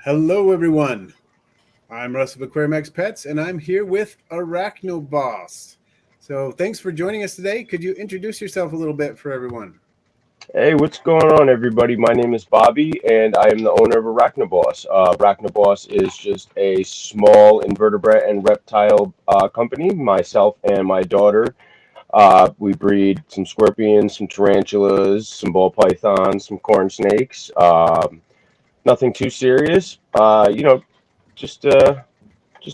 Hello, everyone. I'm Russ of Aquarium Pets, and I'm here with Arachnoboss. So, thanks for joining us today. Could you introduce yourself a little bit for everyone? Hey, what's going on, everybody? My name is Bobby, and I am the owner of Arachnoboss. Arachnoboss is just a small invertebrate and reptile company. Myself and my daughter, we breed some scorpions, some tarantulas, some ball pythons, some corn snakes. Nothing too serious. Just to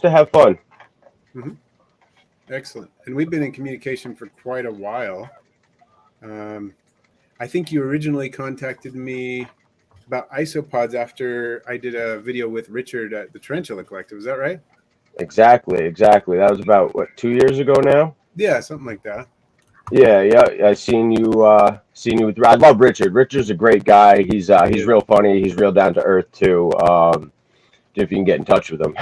have fun. hmm Excellent. And we've been in communication for quite a while. Um, I think you originally contacted me about isopods after I did a video with Richard at the Tarantula Collective. Is that right? Exactly. That was about what, 2 years ago now. Yeah, something like that. Yeah. I seen you with. I love Richard. Richard's a great guy. He's Yeah. real funny. He's real down to earth too. If you can get in touch with him.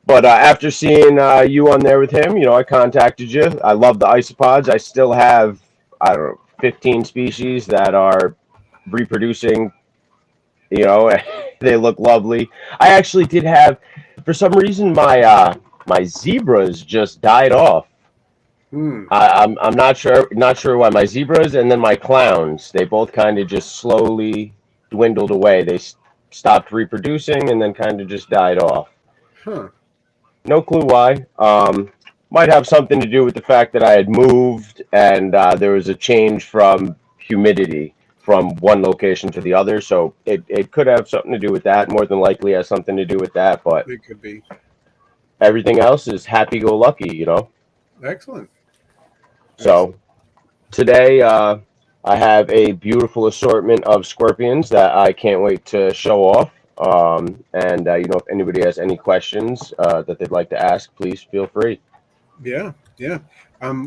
But after seeing you on there with him, I contacted you. I love the isopods. I still have, I don't know, 15 species that are reproducing. You know, they look lovely. I actually did have, for some reason, my zebras just died off. Hmm. I'm not sure why. My zebras and then my clowns, they both kind of just slowly dwindled away. They stopped reproducing and then kind of just died off. Huh. No clue why. Might have something to do with the fact that I had moved and there was a change from humidity from one location to the other. So it could have something to do with that. More than likely has something to do with that. But It could be. everything else is happy-go-lucky. Excellent. So Excellent. today I have a beautiful assortment of scorpions that I can't wait to show off. If anybody has any questions that they'd like to ask, please feel free. Yeah, yeah.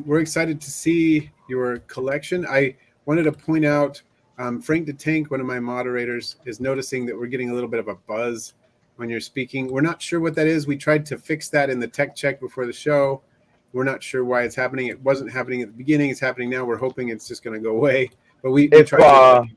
We're excited to see your collection. I wanted to point out Frank the Tank, one of my moderators, is noticing that we're getting a little bit of a buzz when you're speaking. We're not sure what that is. We tried to fix that in the tech check before the show. We're not sure why it's happening. It wasn't happening at the beginning. It's happening now. We're hoping it's just going to go away. But we If tried to.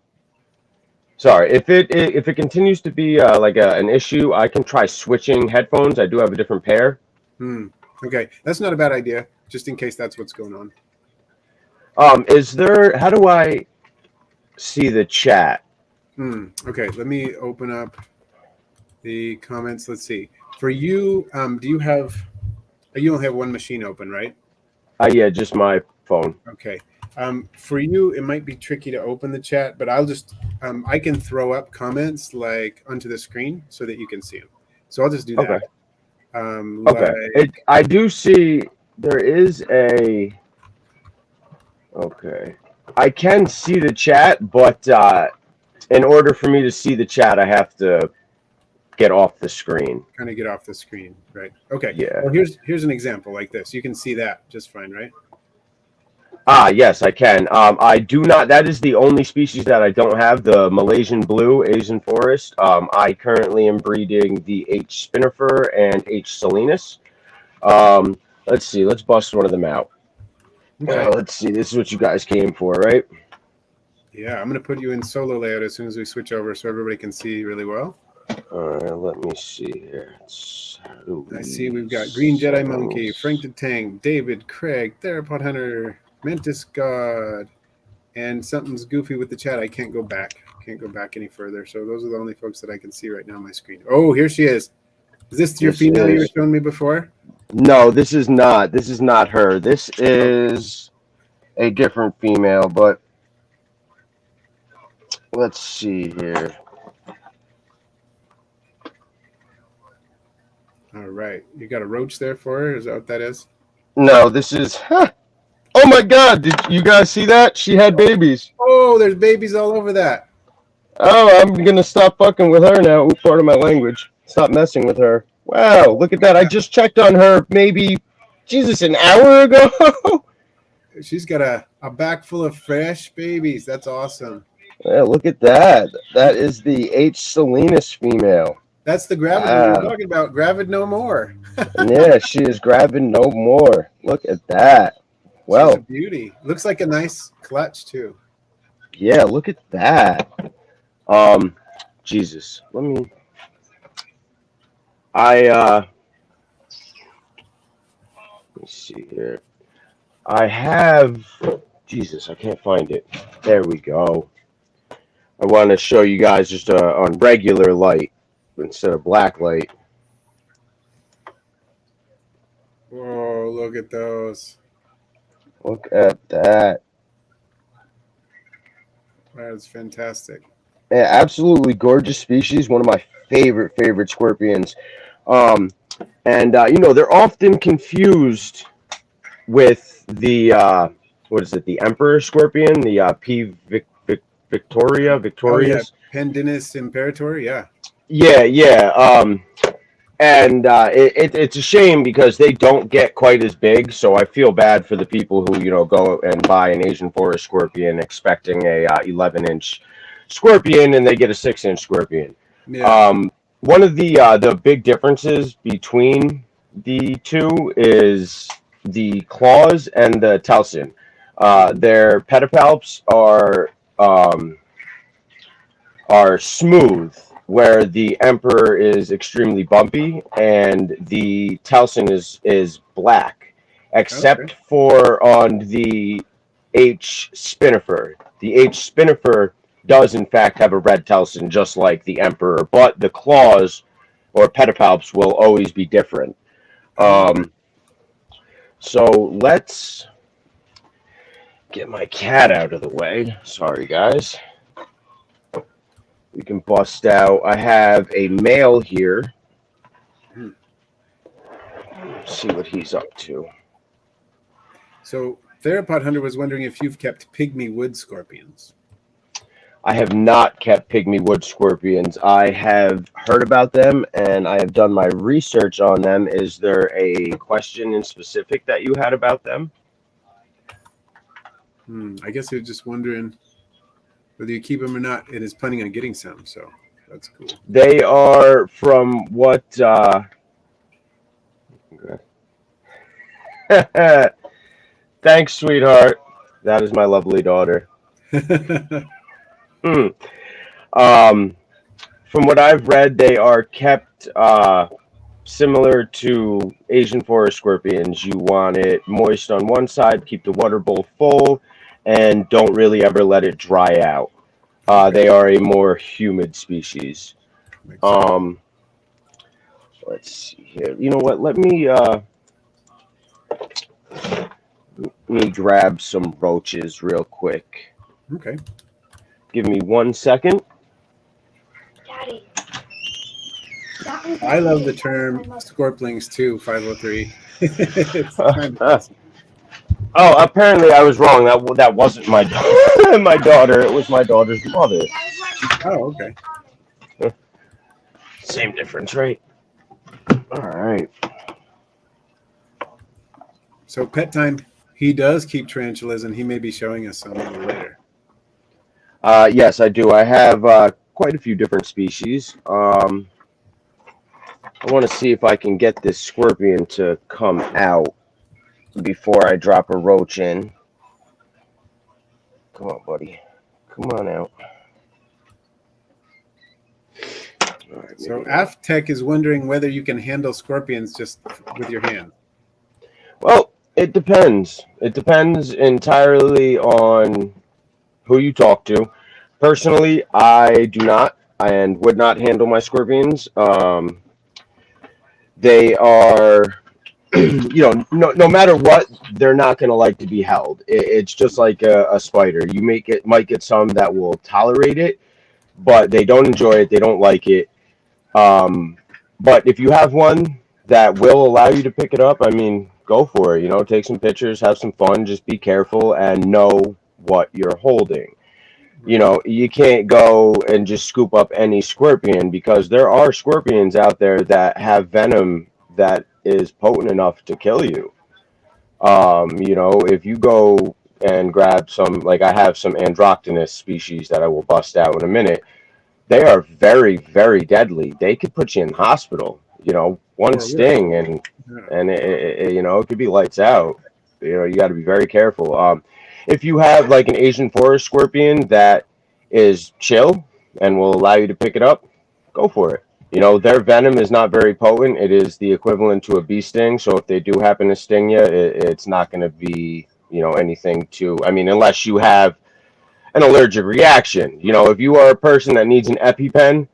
Sorry, if it continues to be an issue, I can try switching headphones. I do have a different pair. Hmm. Okay, that's not a bad idea, just in case that's what's going on. Is there? How do I see the chat? Okay, let me open up the comments. Let's see. For you, do you have? You only have one machine open, right? Yeah, just my phone. Okay. For you, it might be tricky to open the chat, but I'll just I can throw up comments like onto the screen so that you can see them. So I'll just do Okay. that. Okay. I do see there is a. Okay. I can see the chat, but in order for me to see the chat, I have to get off the screen. kind of get off the screen, right? Okay. Yeah. Well, here's an example like this. You can see that just fine, right? Yes, I can. I do not. That is the only species that I don't have, the Malaysian blue Asian forest. I currently am breeding the H. spinifer and H. salinus. Let's see. Let's bust one of them out. Okay. Let's see. This is what you guys came for, right? Yeah, I'm gonna put you in solo layout as soon as we switch over so everybody can see really well. All right. Let me see here. I see we've got Green Jedi Monkey, Frank the Tank, David, Craig, Therapod Hunter, Mantis God, and something's goofy with the chat. I can't go back. Can't go back any further. So those are the only folks that I can see right now on my screen. Oh, here she is. Is this your female you were showing me before? No, this is not. This is not her. This is a different female, but let's see here. All right. You got a roach there for her? Is that what that is? No, this is. Huh. Oh my God! Did you guys see that? She had babies. Oh, there's babies all over that. Oh, I'm gonna stop fucking with her now. Ooh, part of my language. Stop messing with her. Wow, look at that. I just checked on her maybe, Jesus, an hour ago. She's got a back full of fresh babies. That's awesome. Yeah, look at that. That is the H. salinus female. That's the Gravid we were talking about. Gravid no more. Yeah, she is grabbing no more. Look at that. Well, she's a beauty. Looks like a nice clutch too. Yeah, look at that. Jesus. Let me. let me see here. I have, Jesus, I can't find it. There we go. I want to show you guys just on regular light instead of black light. Whoa, look at those. Look at that. That's fantastic. Yeah, absolutely gorgeous species. One of my favorite scorpions. And they're often confused with the what is it? The emperor scorpion, the Oh yeah, Victorious. Pendinus imperator. Yeah. Yeah. And it's a shame because they don't get quite as big. So I feel bad for the people who go and buy an Asian forest scorpion expecting a 11-inch scorpion and they get a 6-inch scorpion. Yeah. One of the big differences between the two is the claws and the talcin. Their pedipalps are smooth, where the emperor is extremely bumpy, and the talcin is black, except Okay. for on the H. spinifer. The H. spinifer does in fact have a red talcin, just like the emperor, but the claws or pedipalps will always be different. Oh, okay. So let's get my cat out of the way. Sorry, guys. We can bust out. I have a male here. Hmm. See what he's up to. So Theropod Hunter was wondering if you've kept pygmy wood scorpions. I have not kept pygmy wood scorpions. I have heard about them and I have done my research on them. Is there a question in specific that you had about them? I guess you're just wondering whether you keep them or not, and is planning on getting some. So that's cool. They are from what? Thanks, sweetheart. That is my lovely daughter. Hmm. From what I've read, they are kept similar to Asian forest scorpions. You want it moist on one side, keep the water bowl full, and don't really ever let it dry out. They are a more humid species. Makes sense. Let's see here. You know what? Let me grab some roaches real quick. Okay. Give me 1 second. Daddy. I love the term scorplings too. 503. It's kind of awesome. Oh, apparently I was wrong. That wasn't my my daughter. It was my daughter's mother. Oh, okay. Same difference, right? All right. So pet time. He does keep tarantulas, and he may be showing us some a little later. Yes, I do. I have quite a few different species. I want to see if I can get this scorpion to come out before I drop a roach in. Come on, buddy. Come on out. All right, So maybe- Aftech is wondering whether you can handle scorpions just with your hand. Well, it depends. It depends entirely on who you talk to. Personally, I do not and would not handle my scorpions. They are, no matter what, they're not going to like to be held. It's just like a spider. You might get some that will tolerate it, but they don't enjoy it. They don't like it. But if you have one that will allow you to pick it up, I mean, go for it. Take some pictures, have some fun, just be careful and know what you're holding. You can't go and just scoop up any scorpion because there are scorpions out there that have venom that is potent enough to kill you. If you go and grab some, like I have some Androctonus species that I will bust out in a minute, they are very, very deadly. They could put you in hospital, one sting and it could be lights out. You got to be very careful. If you have like an Asian forest scorpion that is chill and will allow you to pick it up, go for it. You know, their venom is not very potent. It is the equivalent to a bee sting. So if they do happen to sting you, it's not going to be, you know, anything to, I mean, unless you have an allergic reaction. You know, if you are a person that needs an EpiPen,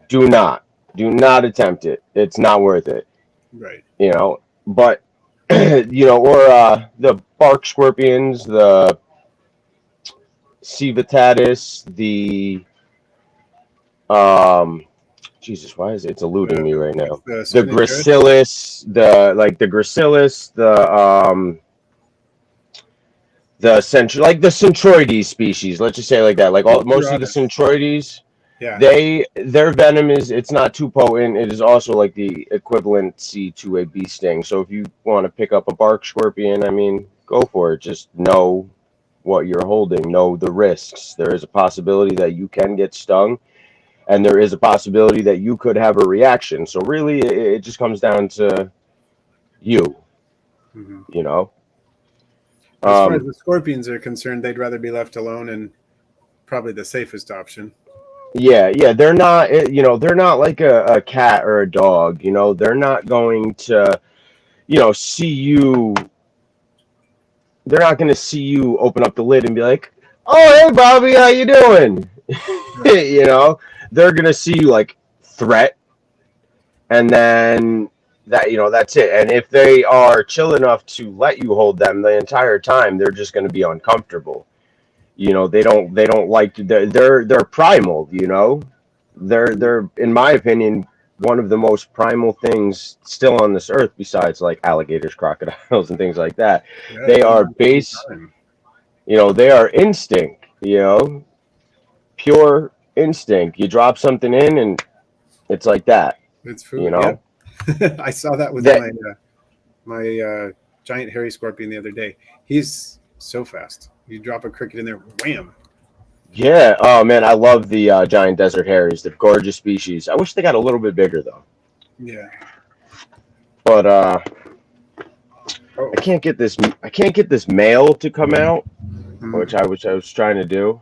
do not attempt it. It's not worth it. Right. You know, but, you know, or the bark scorpions, the Civitatis, the, Jesus, why is it's eluding me right now? The The gracilis, the centroides species. Let's just say it like that. Like most of the centroides, yeah, their venom it's not too potent. It is also like the equivalency to a bee sting. So if you want to pick up a bark scorpion, I mean, go for it. Just know what you're holding. Know the risks. There is a possibility that you can get stung, and there is a possibility that you could have a reaction. So really, it just comes down to you. Mm-hmm. You know. As far as the scorpions are concerned, they'd rather be left alone, and probably the safest option. Yeah, they're not, you know, they're not like a cat or a dog. You know, they're not going to, you know, see you. They're not going to see you open up the lid and be like, "Oh, hey, Bobby, how you doing?" You know, they're going to see you like threat, and then that, you know, that's it. And if they are chill enough to let you hold them the entire time, they're just going to be uncomfortable. You know, they don't like they're primal. You know, they're in my opinion one of the most primal things still on this earth, besides like alligators, crocodiles, and things like that. Yeah, they are base. You know, they are instinct. You know, pure instinct. You drop something in, and it's like that. It's food. You know, yeah. I saw that with my giant hairy scorpion the other day. He's so fast. You drop a cricket in there, wham. Yeah. Oh man, I love the giant desert hares. They're gorgeous species. I wish they got a little bit bigger though. Yeah. But I can't get this male to come out, which I was trying to do.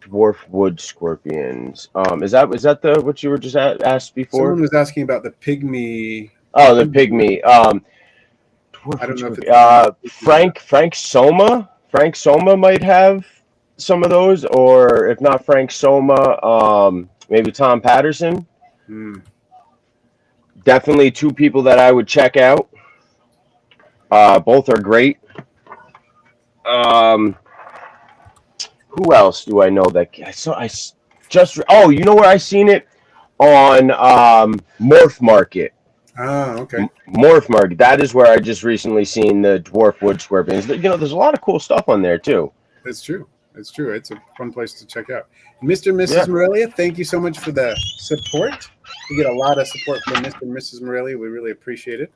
Dwarf wood scorpions. Is that the what you were just asked before? Someone was asking about the pygmy. Oh, the pygmy. I don't know if Frank Soma. Frank Soma might have some of those, or if not Frank Soma, maybe Tom Patterson. Definitely two people that I would check out. Both are great. Who else do I know that I saw? You know where I seen it on Morph Market. Ah, okay. Morph Market. That is where I just recently seen the dwarf wood scorpions. You know, there's a lot of cool stuff on there too. That's true. It's true. It's a fun place to check out. Mr. and Mrs. Morelia, thank you so much for the support. We get a lot of support from Mr. and Mrs. Morelia. We really appreciate it.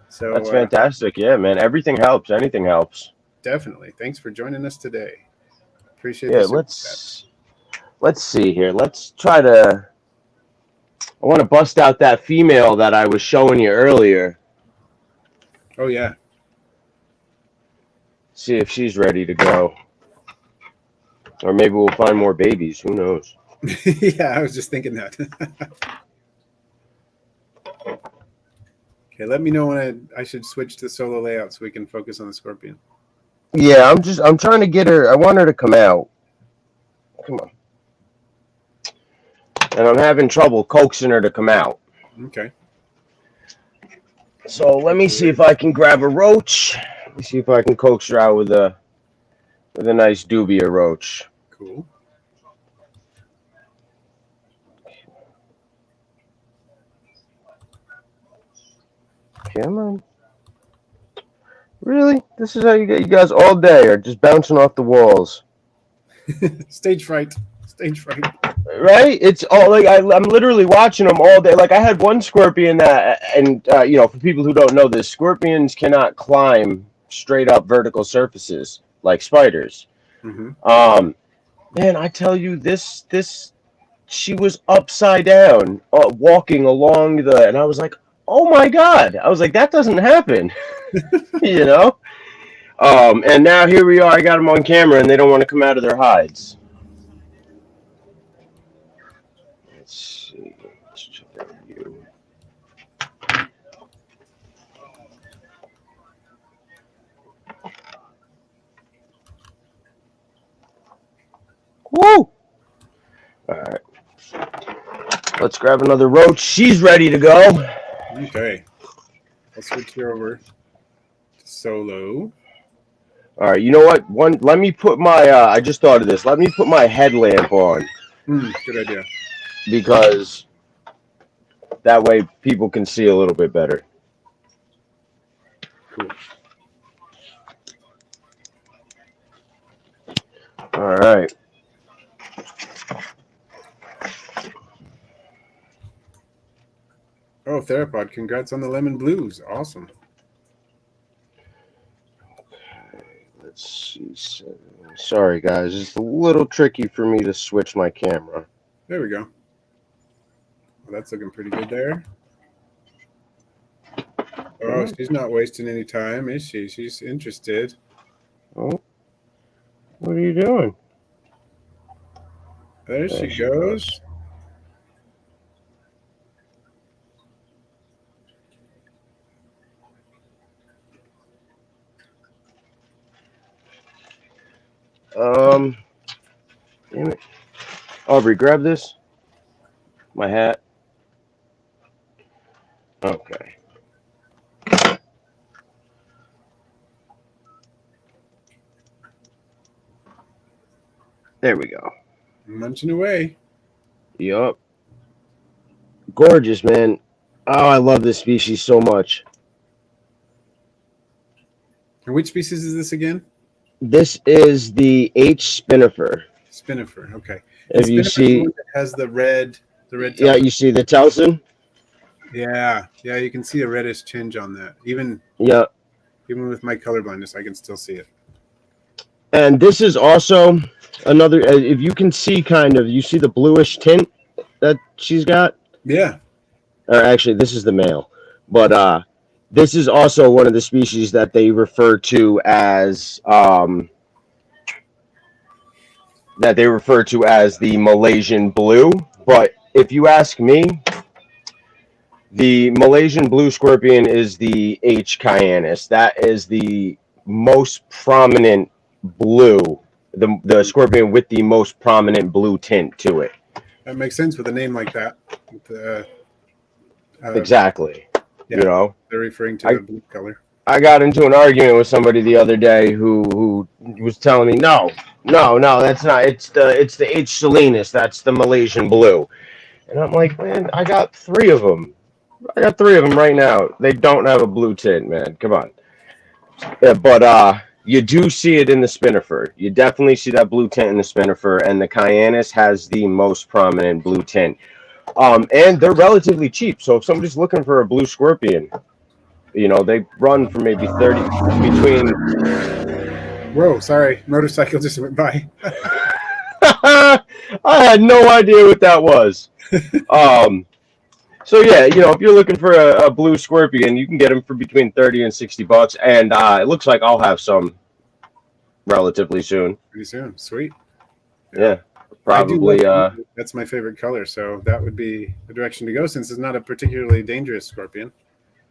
So that's fantastic. Yeah, man. Everything helps. Anything helps. Definitely. Thanks for joining us today. Appreciate it. Yeah, let's see here. Let's try to. I want to bust out that female that I was showing you earlier. Oh yeah. See if she's ready to go. Or maybe we'll find more babies. Who knows? Yeah, I was just thinking that. Okay, let me know when I should switch to solo layout so we can focus on the scorpion. Yeah, I'm trying to get her. I want her to come out. Come on. And I'm having trouble coaxing her to come out. Okay. So let me see if I can grab a roach. Let me see if I can coax her out with a nice dubia roach. Cool. Come on. Really? This is how you guys all day are just bouncing off the walls. Stage fright. Right? It's all like I'm literally watching them all day. Like I had one scorpion that, and you know, for people who don't know this, scorpions cannot climb straight up vertical surfaces like spiders. Mm-hmm. Man, I tell you, this she was upside down, walking along and I was like, oh my God! I was like, that doesn't happen, you know. And now here we are. I got them on camera, and they don't want to come out of their hides. Let's see. Let's check out you. Woo! All right. Let's grab another roach. She's ready to go. Okay. I'll switch you over to solo. All right. You know what? Let me put my. I just thought of this. Let me put my headlamp on Good idea. because that way people can see a little bit better. Cool. All right. Oh, Therapod, congrats on the lemon blues. Awesome. Let's see. Sorry, guys. It's a little tricky for me to switch my camera. There we go. Well, that's looking pretty good there. Oh, she's not wasting any time, is she? She's interested. Oh, what are you doing? There she goes. Damn it. Aubrey, grab this. My hat. Okay. There we go. Munching away. Yup. Gorgeous, man. Oh, I love this species so much. And which species is this again? This is the H. spinifer. Spinifer. Okay. If you see, it has the red. Yeah, you see the Telson. Yeah, you can see a reddish tinge on that. Even with my color blindness, I can still see it. And this is also another. If you can see, you see the bluish tint that she's got. Yeah. Or actually, this is the male, but this is also one of the species that they refer to as the Malaysian blue. But if you ask me, the Malaysian blue scorpion is the H. cyanus. That is the most prominent blue, the scorpion with the most prominent blue tint to it. That makes sense with a name like that. Exactly. Yeah, you know, they're referring to the blue color. I got into an argument with somebody the other day who was telling me, no, that's not. It's the H. salinus. That's the Malaysian blue. And I'm like, man, I got three of them. Right now. They don't have a blue tint, man. Come on. Yeah, but you do see it in the spinifer. You definitely see that blue tint in the spinifer, and the cyanus has the most prominent blue tint. And they're relatively cheap. So if somebody's looking for a blue scorpion, they run for maybe 30 between. Whoa, sorry, motorcycle just went by. I had no idea what that was. So yeah, if you're looking for a blue scorpion, you can get them for between $30 and $60, and it looks like I'll have some relatively soon. Pretty soon, sweet. Yeah, probably. That's my favorite color, so that would be the direction to go. Since it's not a particularly dangerous scorpion.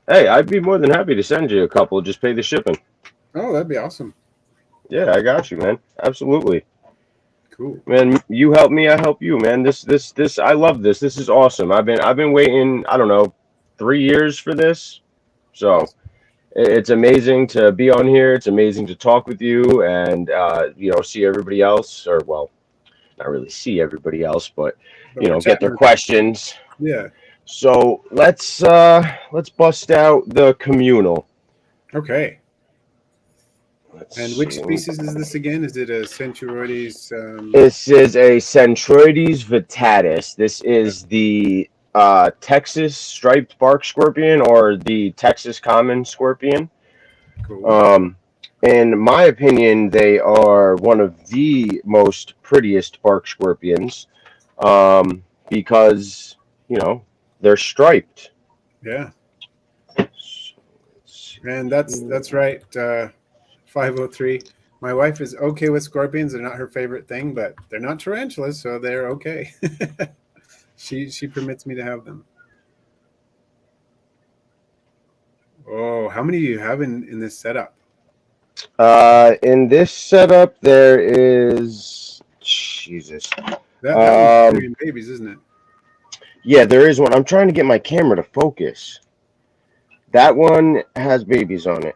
Hey, I'd be more than happy to send you a couple. Just pay the shipping. Oh, that'd be awesome. Yeah, I got you, man. Absolutely. Cool. Man, you help me, I help you, man. This I love this. This is awesome. I've been waiting, I don't know, 3 years for this. So it's amazing to be on here. It's amazing to talk with you and see everybody else, or well, not really see everybody else, but get their questions. Yeah. So let's bust out the communal. Okay. And which species is this again? Is it a Centroides? This is a Centroides vittatus. This is the Texas striped bark scorpion, or the Texas common scorpion. Cool. In my opinion, they are one of the most prettiest bark scorpions because they're striped. Yeah. And that's right. 503. My wife is okay with scorpions. They're not her favorite thing, but they're not tarantulas, so they're okay. She permits me to have them. Oh, how many do you have in this setup? In this setup, there is Jesus. That one's carrying babies, isn't it? Yeah, there is one. I'm trying to get my camera to focus. That one has babies on it.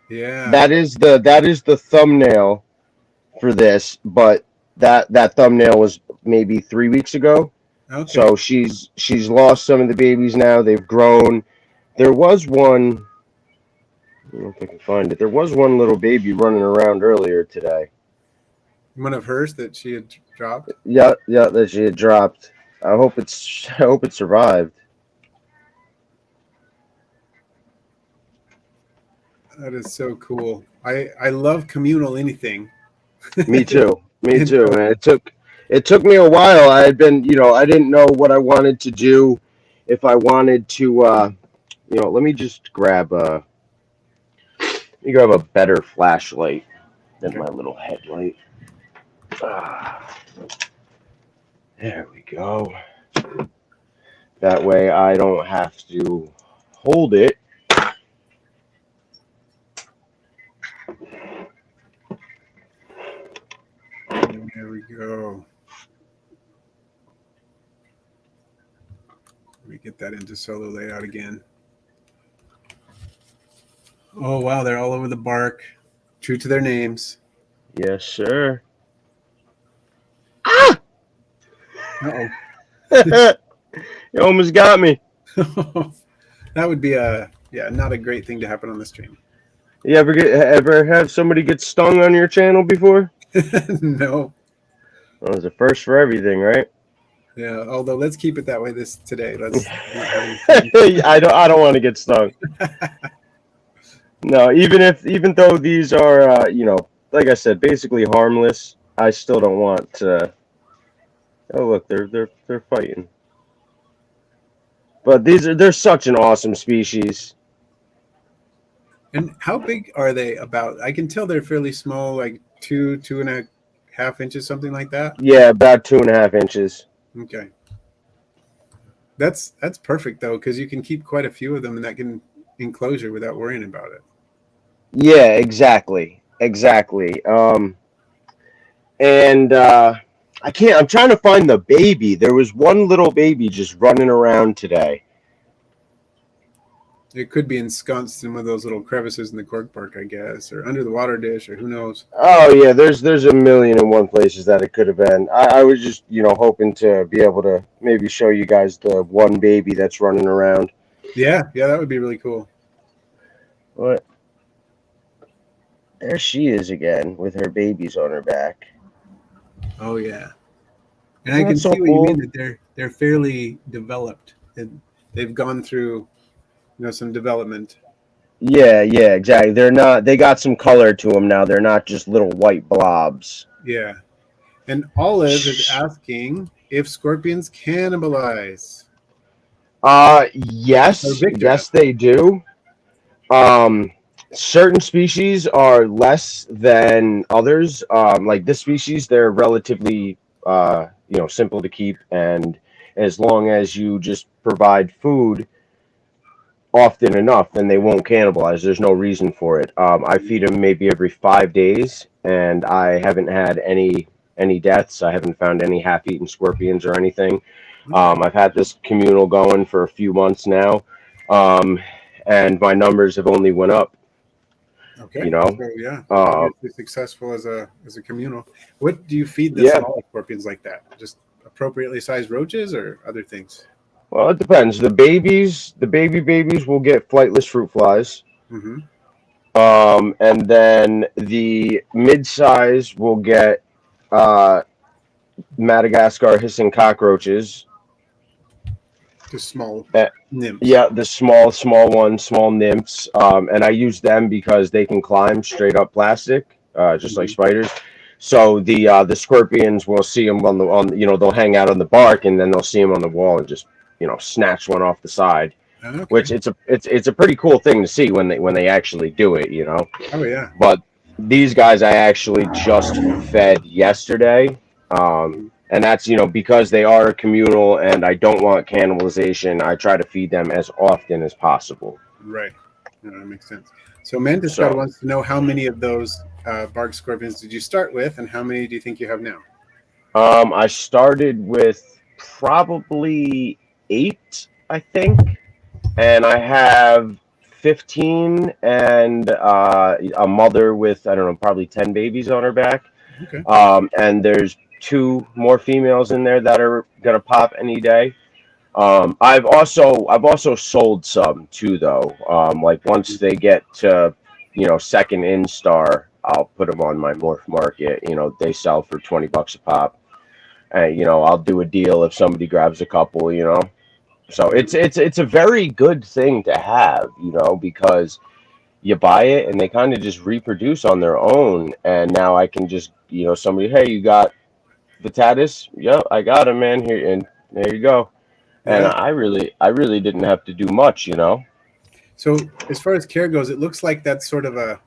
Yeah. That is the thumbnail for this, but that thumbnail was maybe 3 weeks ago. Okay. So she's lost some of the babies now. They've grown. There was one. I don't know if I can find it. There was one little baby running around earlier today. One of hers that she had dropped. Yeah, that she had dropped. I hope it survived. That is so cool. I love communal anything. Me too. Me too. And it took me a while. I had been, I didn't know what I wanted to do. If I wanted to, let me just grab a better flashlight than my little headlight. There we go. That way I don't have to hold it. There we go. Let me get that into solo layout again. Oh, wow. They're all over the bark. True to their names. Yes, sir. Uh-oh. You almost got me. That would be not a great thing to happen on the stream. You ever have somebody get stung on your channel before? No. Well, it's a first for everything, right? Yeah, although let's keep it that way today. Let's I don't want to get stung. No, even though these are like I said, basically harmless, I still don't want to. Oh look, they're fighting. But they're such an awesome species. And how big are they about? I can tell they're fairly small, like 2.5 inches, something like that. Yeah, about 2.5 inches. Okay. That's perfect though, because you can keep quite a few of them in that enclosure without worrying about it. Yeah, exactly. And I'm trying to find the baby. There was one little baby just running around today. It could be ensconced in one of those little crevices in the cork bark, I guess, or under the water dish, or who knows. Oh yeah, there's a million and one places that it could have been. I was just hoping to be able to maybe show you guys the one baby that's running around. Yeah, that would be really cool. What? There she is again with her babies on her back. Oh yeah, and I can see what you mean, that they're fairly developed and they've gone through some development. Yeah, exactly. They got some color to them now. They're not just little white blobs. Yeah. And Olive is asking if scorpions cannibalize. Yes, they do. Certain species are less than others. Like this species, they're relatively simple to keep, and as long as you just provide food often enough, then they won't cannibalize. There's no reason for it. I feed them maybe every 5 days, and I haven't had any deaths. I haven't found any half-eaten scorpions or anything. I've had this communal going for a few months now, and my numbers have only went up. Okay. So, yeah. Obviously successful as a communal. What do you feed the smaller scorpions like that? Just appropriately sized roaches or other things? Well, it depends. The baby babies will get flightless fruit flies. Mm-hmm. And then the mid-size will get Madagascar hissing cockroaches. The small nymphs. Yeah, the small ones, small nymphs. And I use them because they can climb straight up plastic, just like spiders. So the scorpions will see them on they'll hang out on the bark, and then they'll see them on the wall and just snatch one off the side. Okay. Which it's a pretty cool thing to see when they actually do it. Oh But these guys I actually just fed yesterday. And that's, because they are communal and I don't want cannibalization, I try to feed them as often as possible. Right. No, that makes sense. So Mantis God So, wants to know how many of those bark scorpions did you start with, and how many do you think you have now? I started with probably 8, I think, and I have 15 and a mother with, I don't know, probably 10 babies on her back. Okay. And there's 2 more females in there that are gonna pop any day. I've also sold some too, though. Like once they get to, second instar, I'll put them on my morph market. They sell for $20 a pop. And I'll do a deal if somebody grabs a couple. So it's a very good thing to have. Because you buy it and they kind of just reproduce on their own. And now I can just, somebody, hey, you got Vitatis? Yep, I got him, man. Here, and there you go. And Yeah. I really didn't have to do much. So as far as care goes, it looks like that's sort of a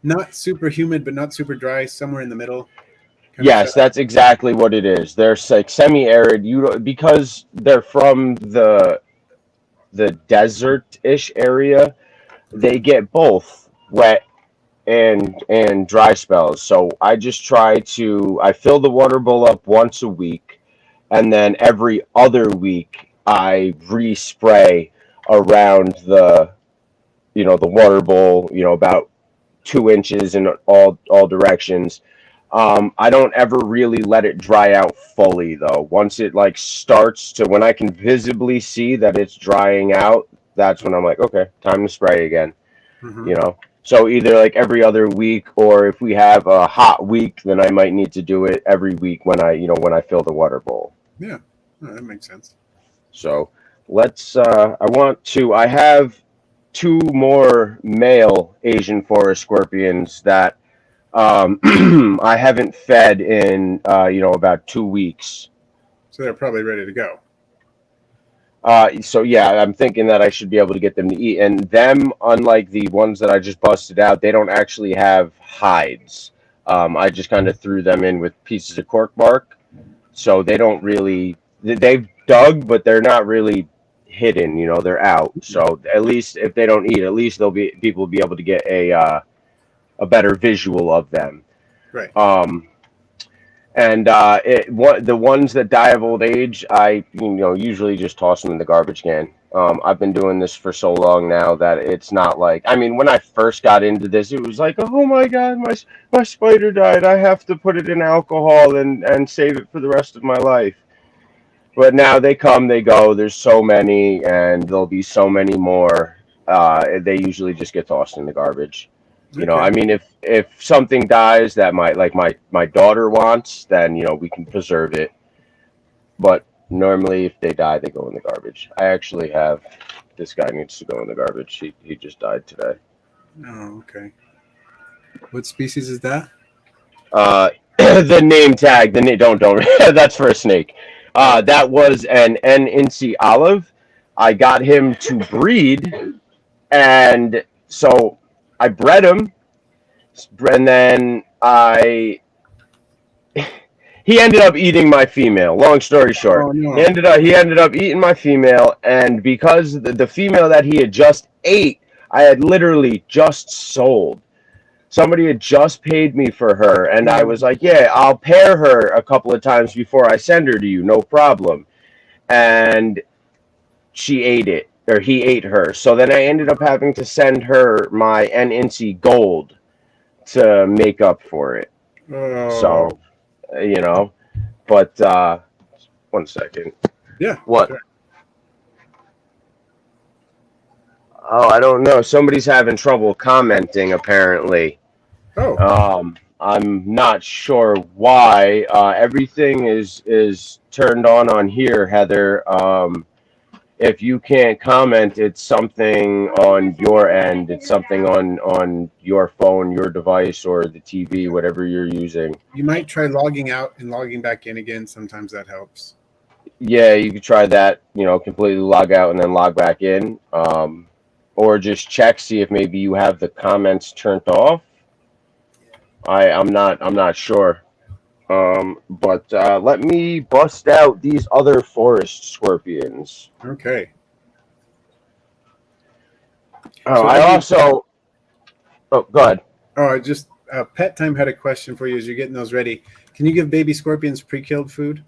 not super humid but not super dry, somewhere in the middle. Yes, that's exactly what it is. They're like semi-arid. Because they're from the desert-ish area, they get both wet and dry spells. So I just I fill the water bowl up once a week, and then every other week I respray around the water bowl, about 2 inches in all directions. I don't ever really let it dry out fully, though. Once it like starts to, when I can visibly see that it's drying out, that's when I'm like, okay, time to spray again. Mhm. So either like every other week, or if we have a hot week, then I might need to do it every week when I fill the water bowl. Yeah, oh, that makes sense. So I have 2 more male Asian forest scorpions that I haven't fed in about 2 weeks. So they're probably ready to go. So yeah, I'm thinking that I should be able to get them to eat. And them, unlike the ones that I just busted out, they don't actually have hides. I just kind of threw them in with pieces of cork bark, so they don't really. They've dug, but they're not really hidden. They're out. So at least if they don't eat, at least people will be able to get a better visual of them. Right. And the ones that die of old age, I usually just toss them in the garbage can. I've been doing this for so long now that it's not like, I mean, when I first got into this, it was like, oh my God, my spider died. I have to put it in alcohol and save it for the rest of my life. But now they come, they go. There's so many, and there'll be so many more. They usually just get tossed in the garbage. Okay. I mean, if something dies that my daughter wants, then we can preserve it. But normally, if they die, they go in the garbage. I actually have this guy needs to go in the garbage. He just died today. Oh, okay. What species is that? The name tag. Don't. That's for a snake. That was an NNC olive. I got him to breed, and so I bred him, and then he ended up eating my female. Long story short, Oh, no. he ended up eating my female, and because the female that he had just ate, I had literally just sold. Somebody had just paid me for her, and I was like, yeah, I'll pair her a couple of times before I send her to you, no problem. And she ate it, or he ate her. So then I ended up having to send her my NNC gold to make up for it. Oh. So, but 1 second. Yeah. What? Sure. Oh, I don't know. Somebody's having trouble commenting, apparently. Oh. I'm not sure why. Everything is turned on here, Heather. If you can't comment, it's something on your end. It's something on your phone, your device, or the TV, whatever you're using. You might try logging out and logging back in again. Sometimes that helps. Yeah, you could try that. Completely log out and then log back in. Or just check, see if maybe you have the comments turned off. I'm not sure. But let me bust out these other forest scorpions. Okay. Oh, So I any, also. Oh, go ahead. I just Pet Time had a question for you as you're getting those ready. Can you give baby scorpions pre-killed food?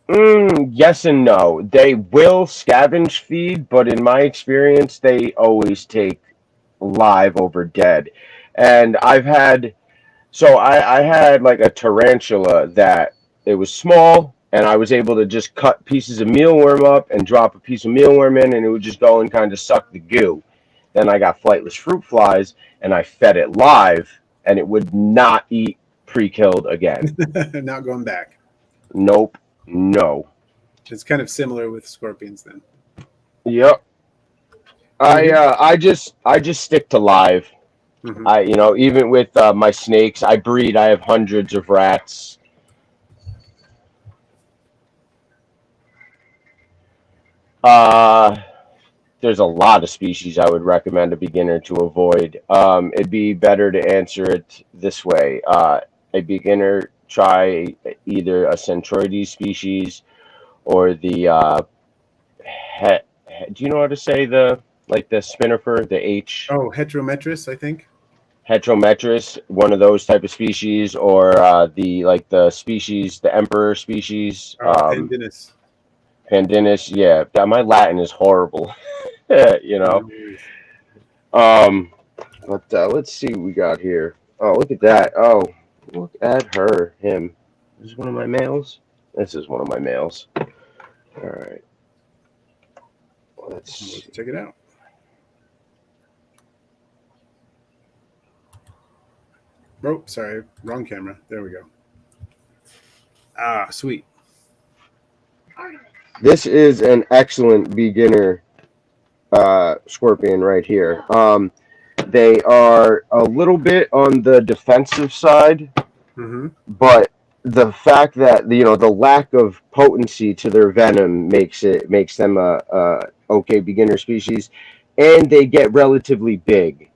Yes and no. They will scavenge feed, but in my experience, they always take live over dead. And I had like a tarantula that it was small, and I was able to just cut pieces of mealworm up and drop a piece of mealworm in, and it would just go and kind of suck the goo. Then I got flightless fruit flies, and I fed it live, and it would not eat pre-killed again. Not going back. Nope. No. It's kind of similar with scorpions then. Yep. I just stick to live. Mm-hmm. Even with my snakes, I breed. I have hundreds of rats. There's a lot of species I would recommend a beginner to avoid. It'd be better to answer it this way. A beginner try either a Centroides species or the do you know how to say the spinifer, the H? Oh, Heterometris, I think. Heterometris, one of those type of species, or the species, the emperor species, Pandinus. Pandinus. Yeah, my Latin is horrible. No worries. But let's see what we got here. Oh, look at that. Oh, look at him. This is one of my males. This is one of my males. All right. Let's check it out. Oh, sorry, wrong camera. There we go. Ah, sweet. This is an excellent beginner scorpion right here. They are a little bit on the defensive side, but the fact that the lack of potency to their venom makes them a okay beginner species, and they get relatively big.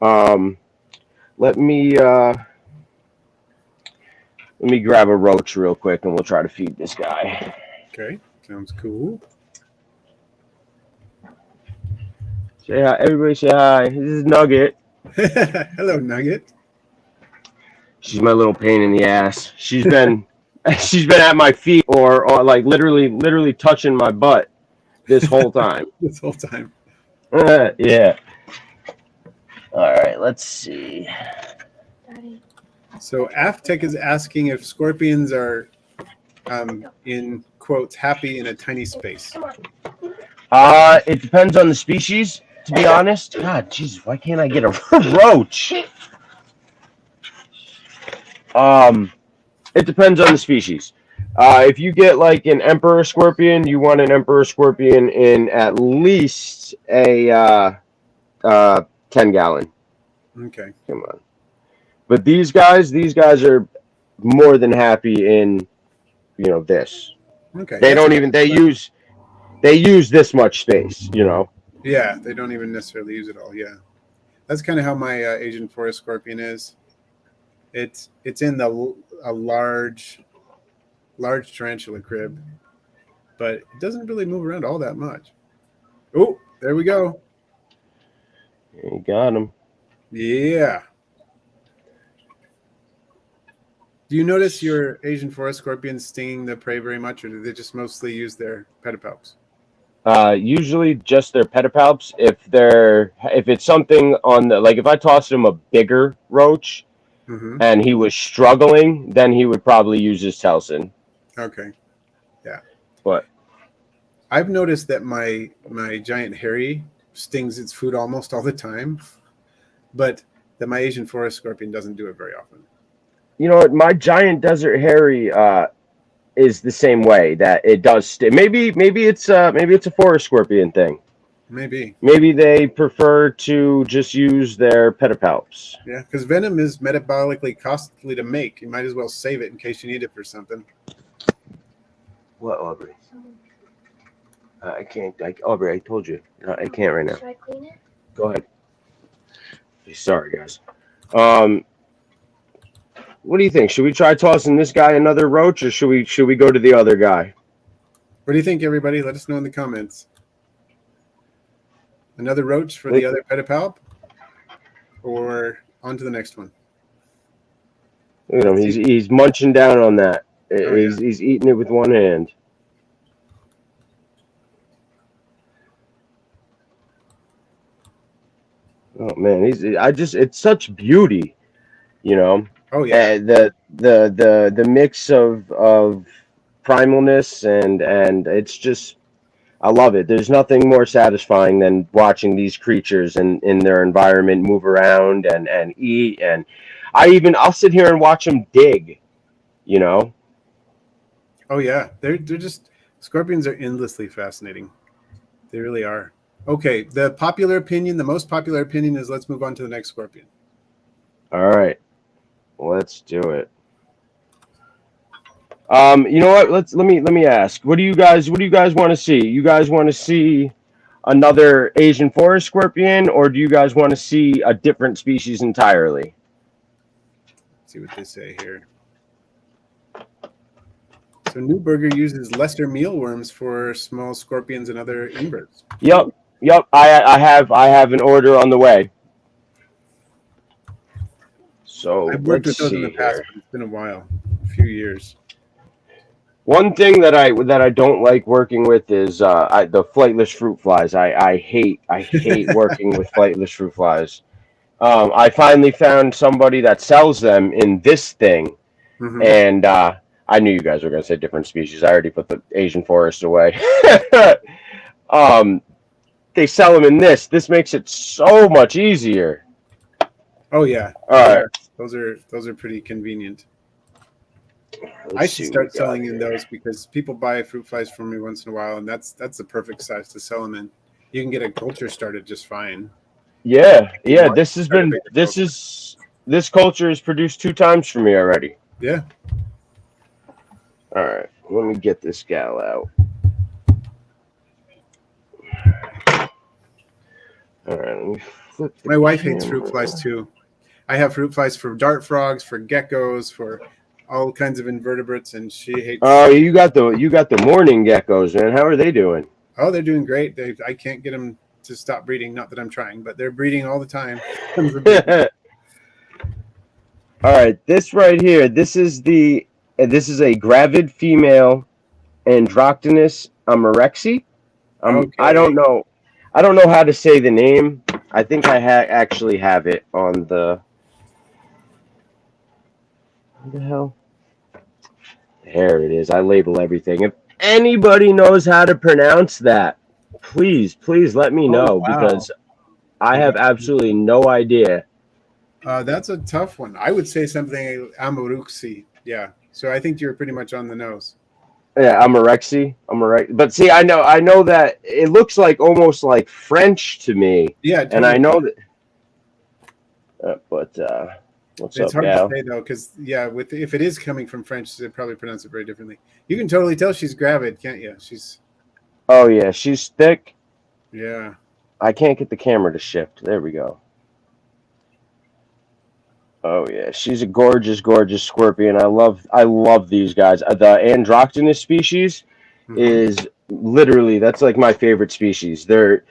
Let me grab a roach real quick, and we'll try to feed this guy. Okay, sounds cool. Say hi, everybody. Say hi. This is Nugget. Hello, Nugget. She's my little pain in the ass. She's been at my feet or like literally touching my butt this whole time. This whole time. Yeah. All right. Let's see. So Aftech is asking if scorpions are, in quotes, happy in a tiny space. It depends on the species. To be honest, God, jeez, why can't I get a roach? It depends on the species. If you get like an emperor scorpion, you want an emperor scorpion in at least a 10-gallon. Okay. Come on. But these guys are more than happy in, this. Okay. They use this much space, Yeah, they don't even necessarily use it all. Yeah, that's kind of how my Asian forest scorpion is. It's in a large tarantula crib, but it doesn't really move around all that much. Oh, there we go. You got him. Yeah. Do you notice your Asian forest scorpions stinging the prey very much, or do they just mostly use their pedipalps? Usually just their pedipalps. If it's something on the, like if I tossed him a bigger roach and he was struggling, then he would probably use his Telsin. Okay. Yeah. But I've noticed that my giant hairy stings its food almost all the time, but that my Asian forest scorpion doesn't do it very often. You know what? My giant desert hairy is the same way, that it does maybe it's a forest scorpion thing. Maybe they prefer to just use their pedipalps. Yeah, because venom is metabolically costly to make. You might as well save it in case you need it for something. What, Aubrey? I can't. Aubrey, I told you. I can't right now. Should I clean it? Go ahead. Sorry, guys. What do you think? Should we try tossing this guy another roach, or should we go to the other guy? What do you think, everybody? Let us know in the comments. Another roach for the other pedipalp, or on to the next one? You know, he's munching down on that. Oh, yeah. He's eating it with one hand. Oh man, it's such beauty, you know. Oh yeah. The mix of primalness and it's just, I love it. There's nothing more satisfying than watching these creatures in their environment move around and eat, and I'll sit here and watch them dig, you know. Oh yeah. They're just, scorpions are endlessly fascinating. They really are. Okay, the most popular opinion is let's move on to the next scorpion. All right, let's do it. You know what? Let me ask. What do you guys want to see? You guys want to see another Asian forest scorpion, or do you guys want to see a different species entirely? Let's see what they say here. So Newberger uses lesser mealworms for small scorpions and other inverts. Yep. I have an order on the way. So I've worked with let's those in see the past, here. but it's been a while, a few years. One thing that I don't like working with is the flightless fruit flies. I hate working with flightless fruit flies. I finally found somebody that sells them in this thing, and I knew you guys were going to say different species. I already put the Asian forest away. They sell them in this. This makes it so much easier. Oh yeah. All right. Those are pretty convenient. Let's I should see start what we got selling in here. those because people buy fruit flies from me once in a while, and that's the perfect size to sell them in. You can get a culture started just fine. Yeah. This culture has produced 2 times for me already. Yeah. All right, let me get this gal out. All right, let me flip. My wife hates fruit flies too. I have fruit flies for dart frogs, for geckos, for all kinds of invertebrates, and she hates. Oh, you got the morning geckos, man. How are they doing? Oh, they're doing great. I can't get them to stop breeding. Not that I'm trying, but they're breeding all the time. All right, this right here. This is a Gravid female Androctonus amarexi. Okay. I don't know how to say the name. I think I actually have it on the. What the hell? There it is. I label everything. If anybody knows how to pronounce that, please let me know, because I have absolutely no idea. That's a tough one. I would say something Amaruxi. Yeah. So I think you're pretty much on the nose. Yeah, amarexi. But see, I know that it looks like almost like French to me. Yeah. Totally. And I know that. But what's it's up, hard gal? to say though, because if it is coming from French, they probably pronounce it very differently. You can totally tell she's Gravid, can't you? Oh yeah, she's thick. Yeah. I can't get the camera to shift. There we go. Oh yeah, she's a gorgeous scorpion. I love these guys. The Androctonus species is literally, that's like my favorite species. They're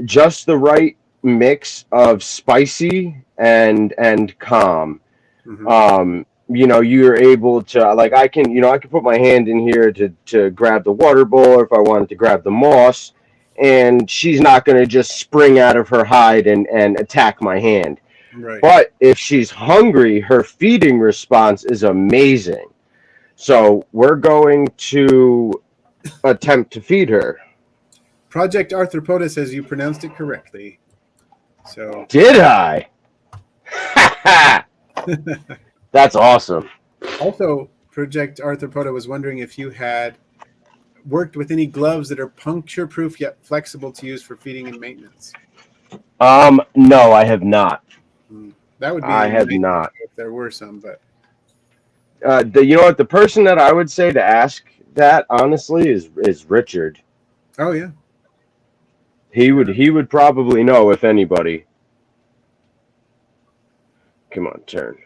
just the right mix of spicy and calm. You know, you're able to, like, I can put my hand in here to grab the water bowl, or if I wanted to grab the moss, and she's not going to just spring out of her hide and attack my hand. Right. But if she's hungry, her feeding response is amazing. So we're going to attempt to feed her. Project Arthropoda says you pronounced it correctly. So did I? That's awesome. Also, Project Arthropoda was wondering if you had worked with any gloves that are puncture proof yet flexible to use for feeding and maintenance. No, I have not. That would be. I have not. If there were some, but you know what? The person that I would say to ask that, honestly, is Richard. Oh yeah. He would probably know, if anybody. Come on, turn.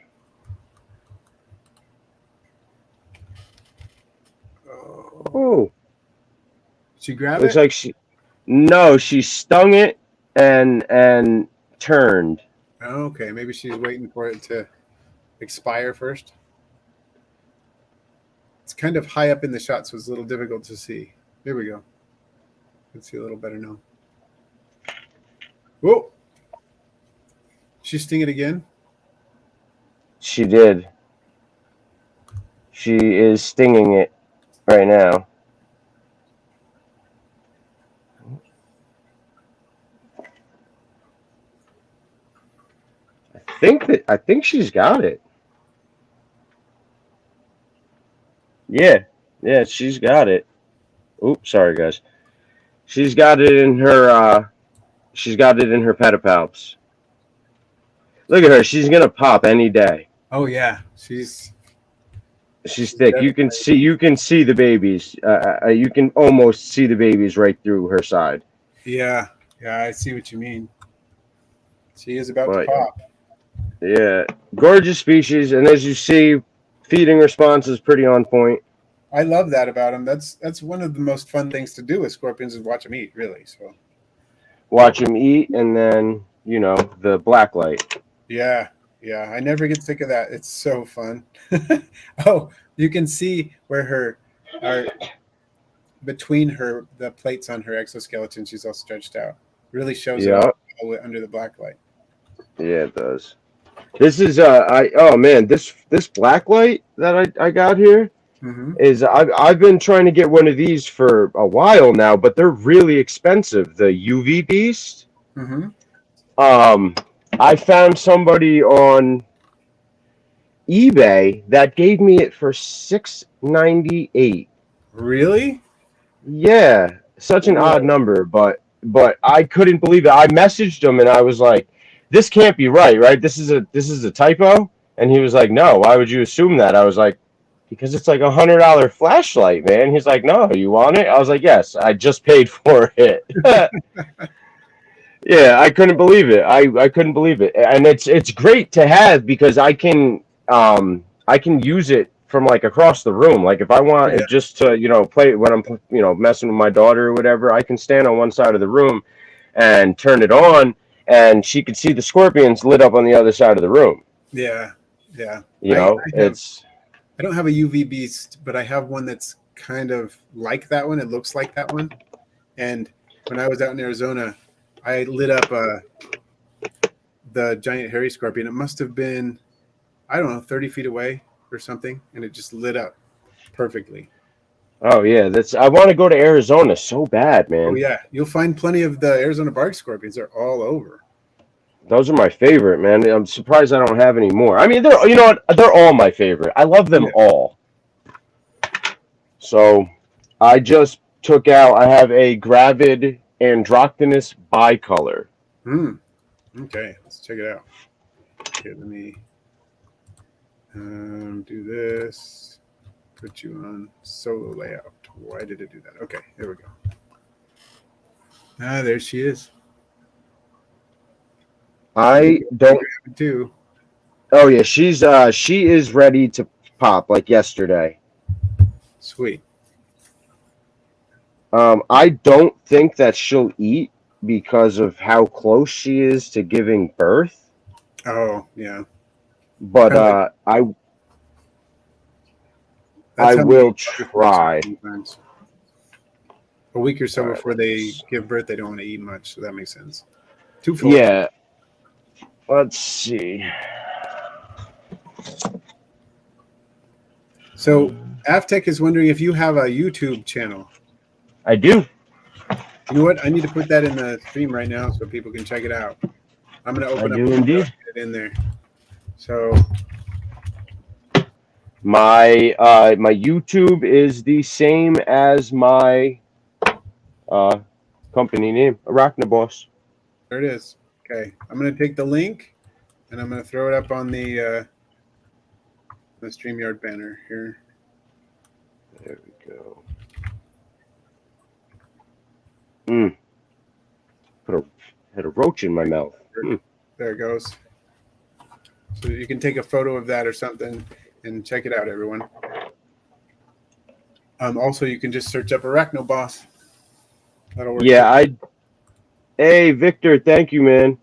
Oh, She grab looks it? like she stung it and turned. Oh, okay, maybe she's waiting for it to expire first. It's kind of high up in the shot, so it's a little difficult to see. There we go. Let's see a little better now. Whoa! She sting it again? She did. She is stinging it right now. I think she's got it. Yeah, she's got it. Oops, sorry guys. She's got it in her pedipalps. Look at her. She's gonna pop any day. Oh yeah, she's Thick. You can see the babies. You can almost see the babies right through her side. yeah. I see what you mean. She is about to But pop. yeah, gorgeous species, and as you see, feeding response is pretty on point. I love that about them. That's one of the most fun things to do with scorpions is watch them eat. Really, so Watch them eat, and then the black light. yeah. I never get sick of that. It's so fun. Oh, you can see where between the plates on her exoskeleton, she's all stretched out. Really shows it all under the black light. Yeah, it does. This is this black light that I got here is I've been trying to get one of these for a while now, but they're really expensive. The UV Beast. I found somebody on eBay that gave me it for $6.98. Really? Yeah, such an odd number, but I couldn't believe it. I messaged him and I was like, "This can't be right? This is a typo." And he was like, "No, why would you assume that?" I was like, "Because it's like $100 flashlight, man." He's like, "No, you want it?" I was like, "Yes, I just paid for it." Yeah, I couldn't believe it. I couldn't believe it, and it's great to have because I can use it from like across the room. Like if I want it just to play when I'm messing with my daughter or whatever, I can stand on one side of the room and turn it on, and she could see the scorpions lit up on the other side of the room. Yeah. I don't have a UV Beast, but I have one that's kind of like that one. It looks like that one, and when I was out in Arizona, I lit up the giant hairy scorpion. It must have been, I don't know, 30 feet away or something, and it just lit up perfectly. Oh yeah, I want to go to Arizona so bad, man. Oh yeah, you'll find plenty of the Arizona bark scorpions. They're all over. Those are my favorite, man. I'm surprised I don't have any more. I mean, they're all my favorite. I love them all. So I just took out. I have a Gravid androgynous bicolor. Okay, let's check it out. Okay, let me do this. Put you on solo layout. Why did it do that? Okay, there we go. There she is. I don't too. Oh yeah, she is ready to pop like yesterday. Sweet. I don't think that she'll eat because of how close she is to giving birth. Oh yeah. But I will try. A week or so before they give birth, they don't want to eat much, so that makes sense. Too full. Yeah. Let's see. So Avtech is wondering if you have a YouTube channel. I do. You know what? I need to put that in the stream right now so people can check it out. I'm going to open indeed. It in there. So my YouTube is the same as my company name, Arachnoboss. There it is. Okay, I'm going to take the link and I'm going to throw it up on the StreamYard banner here. There we go. Had a roach in my mouth. There it goes. So you can take a photo of that or something and check it out, everyone. Also, you can just search up Arachnoboss. That'll work. Yeah, Too. Hey, Victor, thank you, man.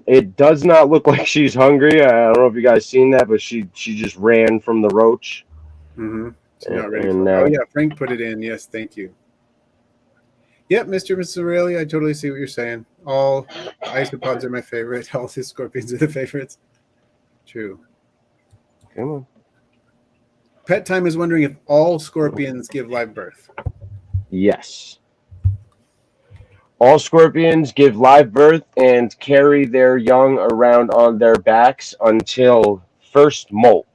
It does not look like she's hungry. I don't know if you guys seen that, but she just ran from the roach. Mm-hmm. She's not ready And for. Oh yeah, Frank put it in. Yes, thank you. Yep, Mr. and Mrs. Aurelia, I totally see what you're saying. All isopods are my favorite. All the scorpions are the favorites. True. come on. Pet Time is wondering if all scorpions give live birth. Yes. All scorpions give live birth and carry their young around on their backs until first molt.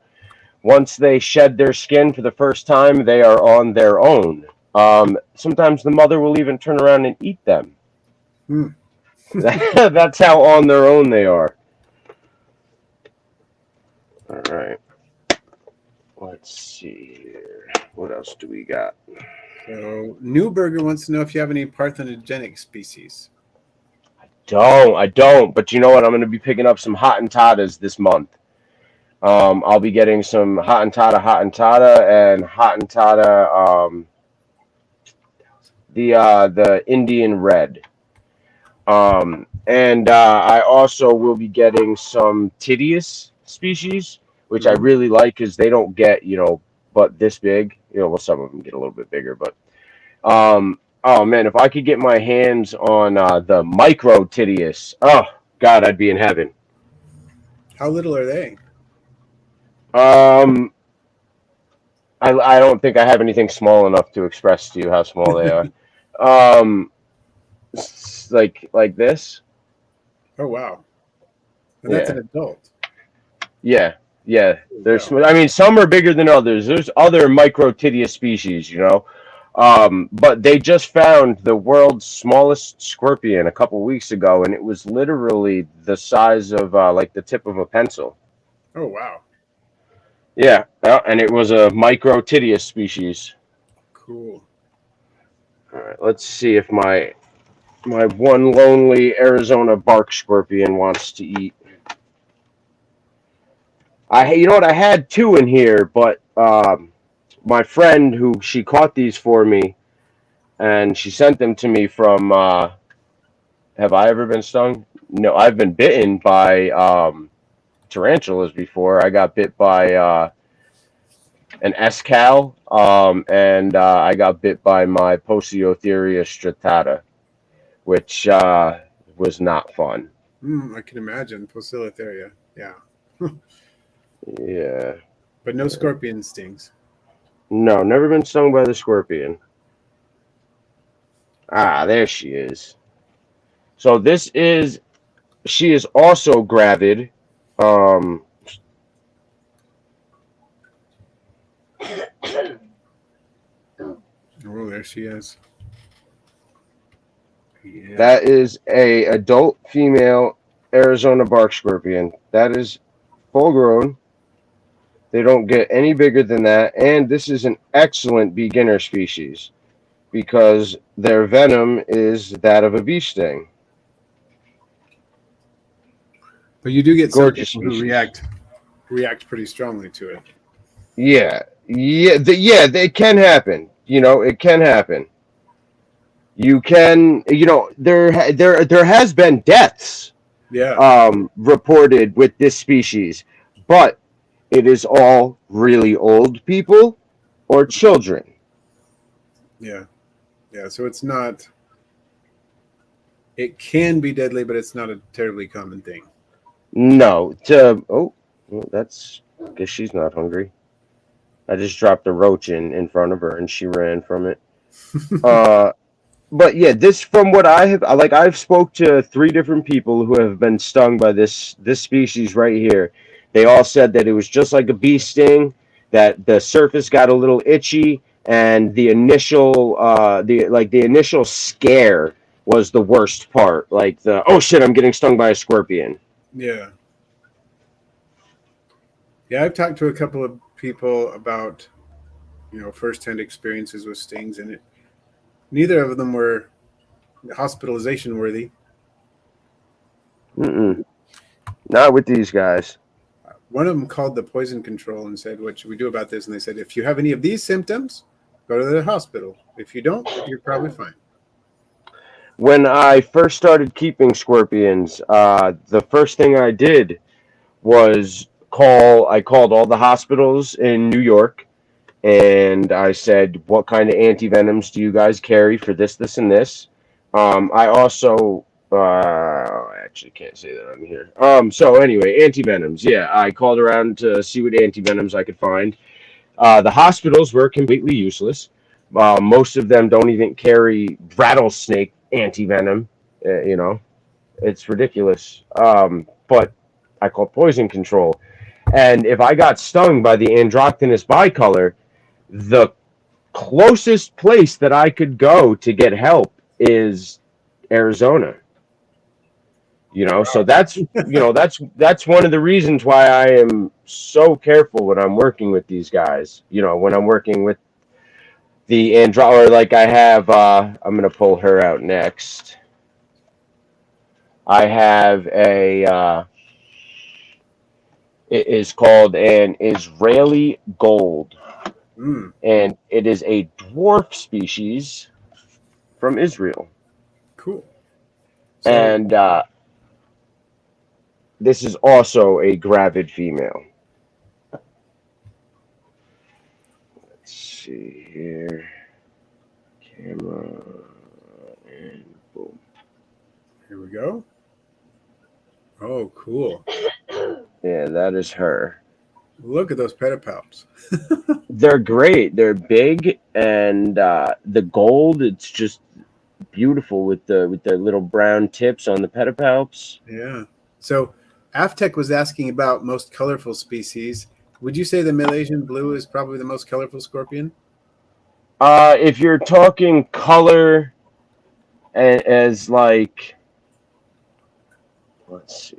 Once they shed their skin for the first time, they are on their own. Sometimes the mother will even turn around and eat them. Hmm. That's how on their own they are. All right. Let's see here. What else do we got? So Newberger wants to know if you have any parthenogenic species. I don't. But you know what? I'm going to be picking up some Hottentotas this month. I'll be getting some Hottentota, and Hottentota, the Indian red. And I also will be getting some Titius species, which I really like because they don't get, but this big. Well, some of them get a little bit bigger, but oh man, if I could get my hands on the micro Titius, oh God, I'd be in heaven. How little are they? I don't think I have anything small enough to express to you how small they are. Like this. Oh wow, and that's an adult. Yeah. There's, I mean, some are bigger than others. There's other microtidia species, but they just found the world's smallest scorpion a couple weeks ago, and it was literally the size of like the tip of a pencil. Oh wow. Yeah, and it was a microtidia species. Cool. All right, let's see if my one lonely Arizona bark scorpion wants to eat. You know what? I had two in here, but my friend she caught these for me, and she sent them to me from. Have I ever been stung? No, I've been bitten by tarantulas before. I got bit by an escal, and I got bit by my Posiotheria stratata, which was not fun. I can imagine. Posilitheria. Yeah. Yeah. But no scorpion stings. No, never been stung by the scorpion. Ah, there she is. So she is also gravid. Oh, there she is. Yeah. That is a adult female Arizona bark scorpion. That is full grown. They don't get any bigger than that, and this is an excellent beginner species because their venom is that of a bee sting. But you do get Gorgeous some people who react pretty strongly to it. Yeah, they can happen. It can happen. You can, there has been deaths, reported with this species, but it is all really old people or children. Yeah. So it's not. It can be deadly, but it's not a terribly common thing. No. That's. I guess she's not hungry. I just dropped a roach in front of her, and she ran from it. But yeah, this from what I've spoke to 3 different people who have been stung by this species right here. They all said that it was just like a bee sting, that the surface got a little itchy, and the initial initial scare was the worst part. Like oh shit, I'm getting stung by a scorpion. Yeah. Yeah, I've talked to a couple of people about, firsthand experiences with stings, and neither of them were hospitalization worthy. Not with these guys. One of them called the poison control and said, "What should we do about this?" And they said, "If you have any of these symptoms, go to the hospital. If you don't, you're probably fine." When I first started keeping scorpions, the first thing I did was I called all the hospitals in New York, and I said, "What kind of antivenoms do you guys carry for this, this, and this?" I also I actually can't say that on here. So anyway, antivenoms. Yeah, I called around to see what antivenoms I could find. The hospitals were completely useless. Most of them don't even carry rattlesnake antivenom. You know, it's ridiculous. But I called poison control, and if I got stung by the Androctonus bicolor, the closest place that I could go to get help is Arizona. So that's one of the reasons why I am so careful when I'm working with these guys. When I'm working with the or like I have, I'm gonna pull her out next. I have it is called an Israeli gold, Mm, and it is a dwarf species from Israel. cool. So, And this is also a gravid female. Let's see here. Camera. And boom. here we go. Oh, cool. Yeah, that is her. Look at those pedipalps. They're great. They're big, and the gold, it's just beautiful with the little brown tips on the pedipalps. Yeah. So, Aftec was asking about most colorful species. Would you say the Malaysian blue is probably the most colorful scorpion? If you're talking color as like, let's see.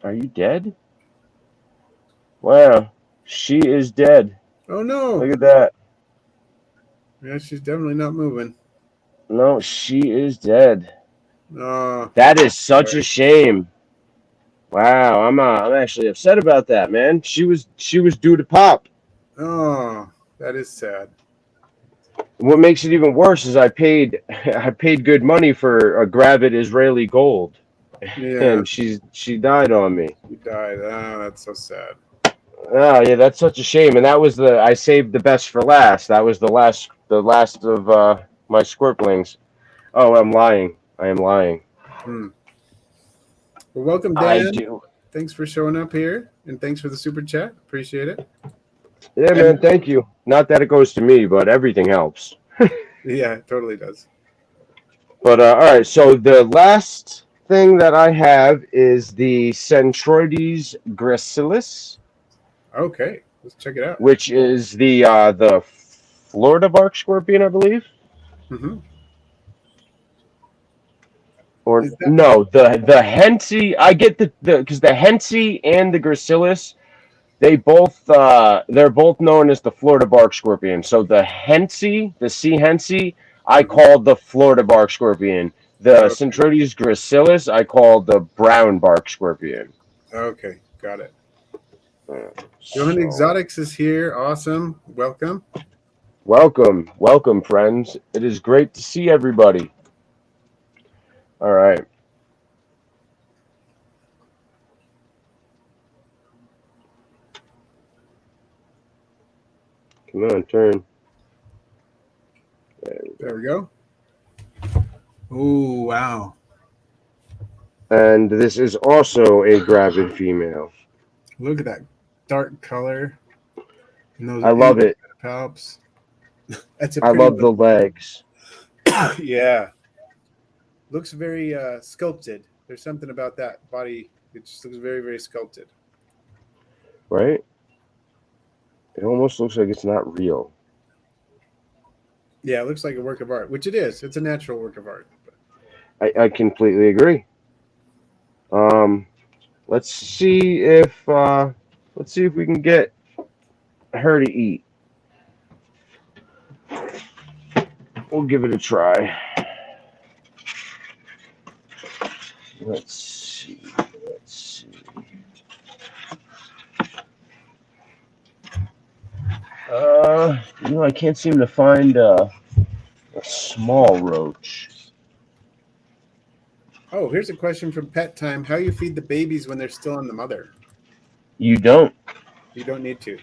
Are you dead? Wow, she is dead. Oh, no. Look at that. Yeah, she's definitely not moving. No, she is dead. Oh, That is such a sorry. shame. Wow, I'm actually upset about that, man. She was due to pop. Oh, that is sad. What makes it even worse is I paid I paid good money for a Gravid Israeli gold, Yeah, and she died on me. you died. Oh, that's so sad. Oh yeah, that's such a shame. And that was I saved the best for last. That was the last of my scorplings. Oh, I'm lying. I am lying. Hmm. Well, welcome, I Dan. do. Thanks for showing up here, and thanks for the super chat. Appreciate it. Yeah, man. And Thank you. Not that it goes to me, but everything helps. yeah, it totally does. But all right. So the last thing that I have is the Centroides gracilis, Okay, let's check it out. which is the Florida bark scorpion, I believe. Hmm. Or Is that no, the Hensi. I get the because the Hensi and the gracilis, they're both known as the Florida bark scorpion. So the Hensi, the C. Hensi, I mhm. call the Florida bark scorpion. The Okay? Centroides gracilis, I call the brown bark scorpion. Okay, got it. Uh, Johan So Exotics is here. Awesome. Welcome. welcome, friends. It is great to see everybody. All right. Come on, turn. There we go. Oh, wow. And this is also a gravid female. Look at that dark color and those I love it. palps. That's a I pretty love the one. legs. Yeah. Looks very sculpted. There's something about that body. It just looks very, very sculpted. Right? It almost looks like it's not real. Yeah, it looks like a work of art, which it is. It's a natural work of art. I completely agree. Um, let's see if we can get her to eat. We'll give it a try. Let's see. I can't seem to find a small roach. Oh, here's a question from Pet Time. How you feed the babies when they're still in the mother? You don't. You don't need to.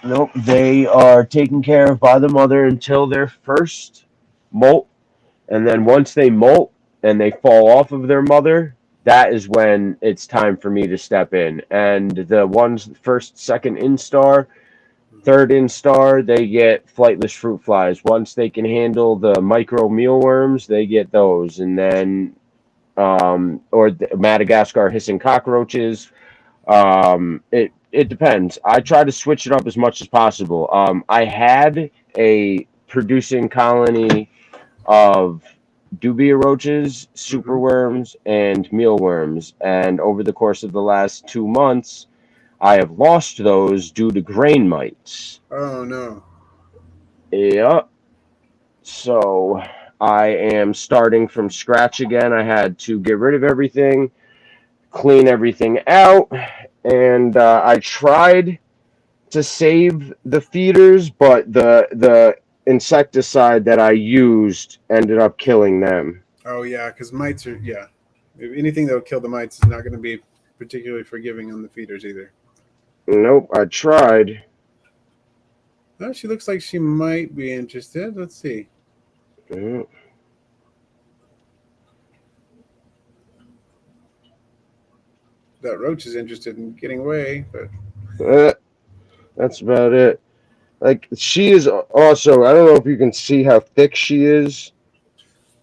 Nope. They are taken care of by the mother until their first molt, and then once they molt and they fall off of their mother, that is when it's time for me to step in. And the ones first, second instar, third instar, they get flightless fruit flies. Once they can handle the micro mealworms, they get those, and then or the Madagascar hissing cockroaches. It depends. I try to switch it up as much as possible. I had a producing colony of dubia roaches, superworms, and mealworms, and over the course of the last 2 months, I have lost those due to grain mites. Oh no. Yep. So I am starting from scratch again. I had to get rid of everything, clean everything out, and I tried to save the feeders, but the insecticide that I used ended up killing them. Oh yeah, because mites are anything that will kill the mites is not going to be particularly forgiving on the feeders either. Nope, I tried. Oh, she looks like she might be interested. Let's see. Mm. That roach is interested in getting away, but That's about it. Like, she is also, I don't know if you can see how thick she is,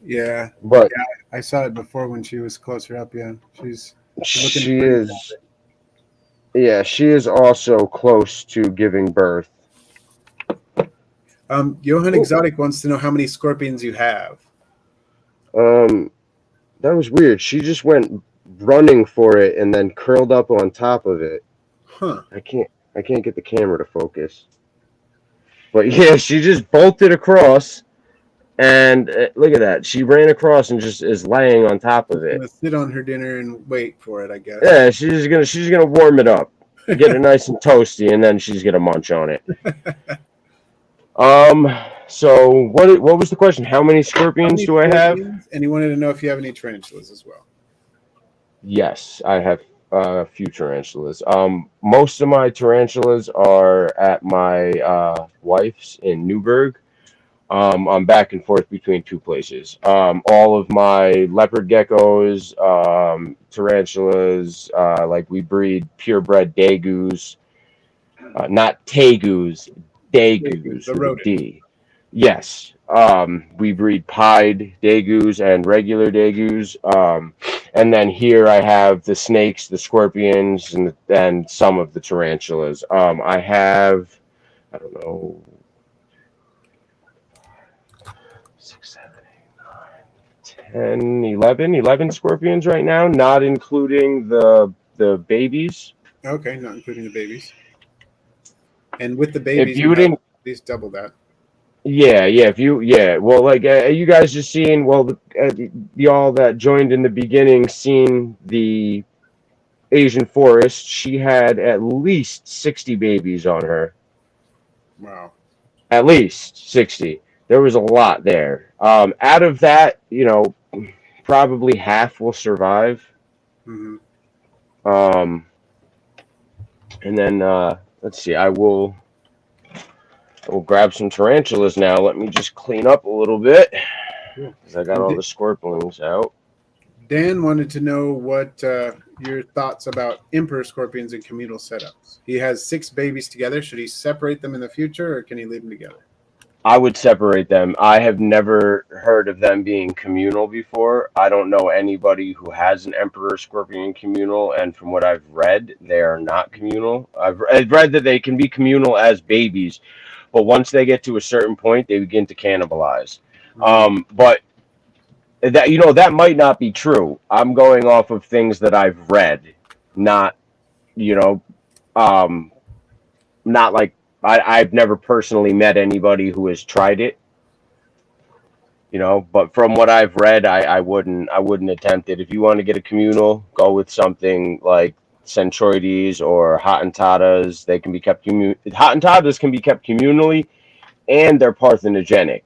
yeah, but I saw it before when she was closer up. Yeah, she's looking she pretty is, yeah, she is also close to giving birth. Johan Exotic wants to know how many scorpions you have. That was weird. She just went running for it and then curled up on top of it. Huh. I can't get the camera to focus. But yeah, she just bolted across, and look at that. She ran across and just is laying on top of it. Gonna sit on her dinner and wait for it, I guess. Yeah, she's gonna warm it up, get it nice and toasty, and then she's gonna munch on it. So what was the question? How many scorpions do I have? And he wanted to know if you have any tarantulas as well. Yes, I have a few tarantulas. Most of my tarantulas are at my wife's in Newburgh. I'm back and forth between two places. All of my leopard geckos, tarantulas, like we breed purebred dagoos, not tegus, dagoos The with a rodent. D. Yes. We breed pied dagoos and regular dagoos. And then here I have the snakes, the scorpions, and some of the tarantulas. I have, I don't know, 6, 7, 8, 9, 10, 11 scorpions right now, not including the babies. Okay, not including the babies. And with the babies, If you didn't, at least double that. well, like you guys just seen, well, y'all that joined in the beginning, seen the Asian forest, she had at least 60 babies on her. Wow. At least 60. There was a lot there. Out of that, probably half will survive. Mm-hmm. And then let's see. We'll grab some tarantulas now. Let me just clean up a little bit because I got all the scorpions out. Dan wanted to know what your thoughts about emperor scorpions and communal setups. He has 6 babies together. Should he separate them in the future, or can he leave them together? I would separate them. I have never heard of them being communal before. I don't know anybody who has an emperor scorpion communal, and from what I've read, they are not communal. I've read that they can be communal as babies, but once they get to a certain point, they begin to cannibalize. But that might not be true. I'm going off of things that I've read, not like I've never personally met anybody who has tried it, but from what I've read, I wouldn't attempt it. If you want to get a communal, go with something like centroides or Hottentotas. They can be kept Hottentotas can be kept communally, and they're parthenogenic.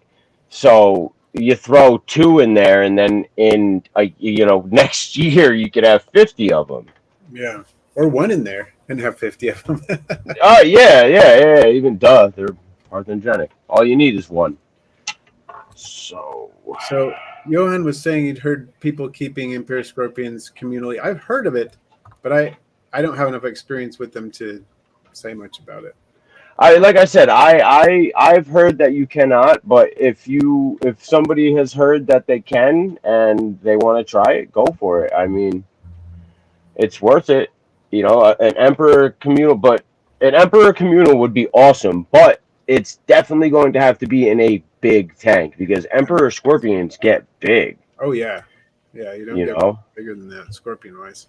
So you throw 2 in there, and then in next year you could have 50 of them. Yeah, or 1 in there and have 50 of them. Oh yeah. Even they're parthenogenic. All you need is 1. So Johan was saying he'd heard people keeping impure scorpions communally. I've heard of it, but I don't have enough experience with them to say much about it. like I said, I've heard that you cannot, but if somebody has heard that they can and they want to try it, go for it. I mean, it's worth it. An emperor communal would be awesome, but it's definitely going to have to be in a big tank because emperor scorpions get big. Oh yeah, you don't get bigger than that scorpion wise.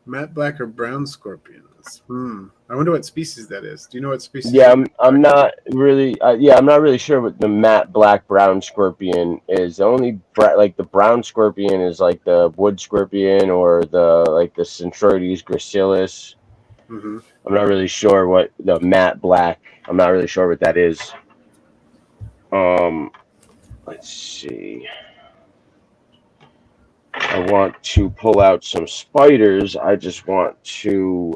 Matte black or brown scorpions. I wonder what species that is. Do you know what species? Yeah, I'm not really. I'm not really sure what the matte black brown scorpion is. The only like the brown scorpion is like the wood scorpion or the Centroides gracilis. Mm-hmm. I'm not really sure what the matte black. I'm not really sure what that is. Let's see. I want to pull out some spiders. I just want to.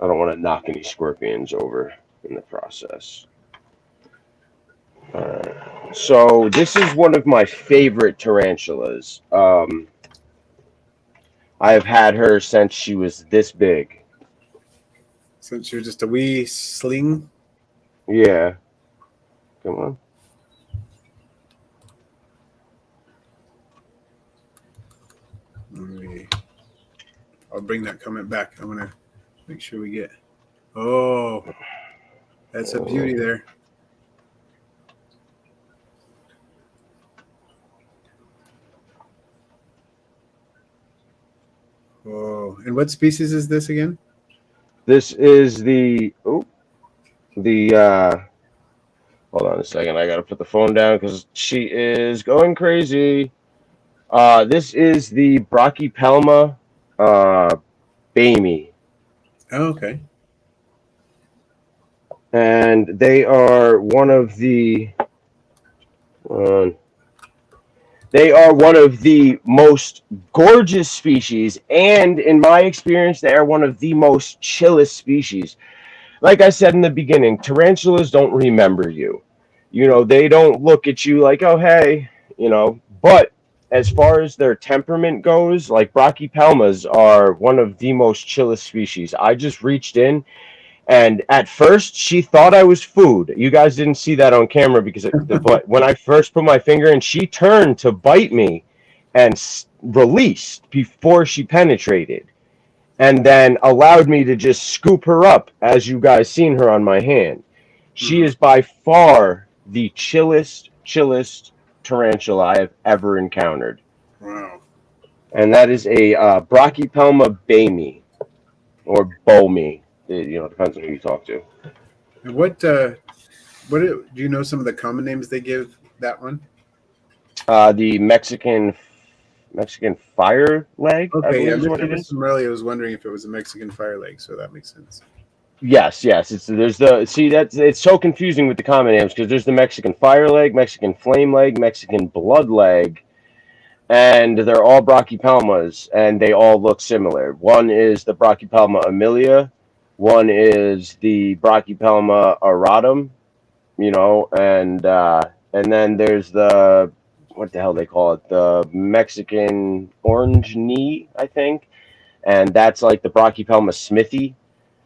I don't want to knock any scorpions over in the process. So this is one of my favorite tarantulas. I have had her since she was this big. Since you're just a wee sling? Yeah. Come on. I'll bring that comment back. I want to make sure we get... Oh, that's a beauty there. Oh, and what species is this again? This is the hold on a second. I gotta put the phone down because she is going crazy. This is the Brachypelma Bamey. Oh, okay. And they are one of the most gorgeous species, and in my experience, they are one of the most chillest species. Like I said in the beginning, tarantulas don't remember you. They don't look at you like, oh, hey, but as far as their temperament goes, like Brachypelmas are one of the most chillest species. I just reached in, and at first she thought I was food. You guys didn't see that on camera but when I first put my finger in, she turned to bite me and released before she penetrated, and then allowed me to just scoop her up, as you guys seen her on my hand. She is by far the chillest tarantula I have ever encountered. Wow. And that is a Brachypelma Bamey, or Bomi. It depends on who you talk to. And what do you know some of the common names they give that one? The Mexican fire leg. Okay, yeah, Mr. Morelli was wondering if it was a Mexican fire leg, so that makes sense. Yes. It's so confusing with the common names because there's the Mexican fire leg, Mexican flame leg, Mexican blood leg, and they're all Brachypelmas, and they all look similar. One is the Brachypelma aemilia, one is the Brachypelma auratum, and then there's the, what the hell they call it, the Mexican orange knee, I think, and that's like the Brachypelma smithy.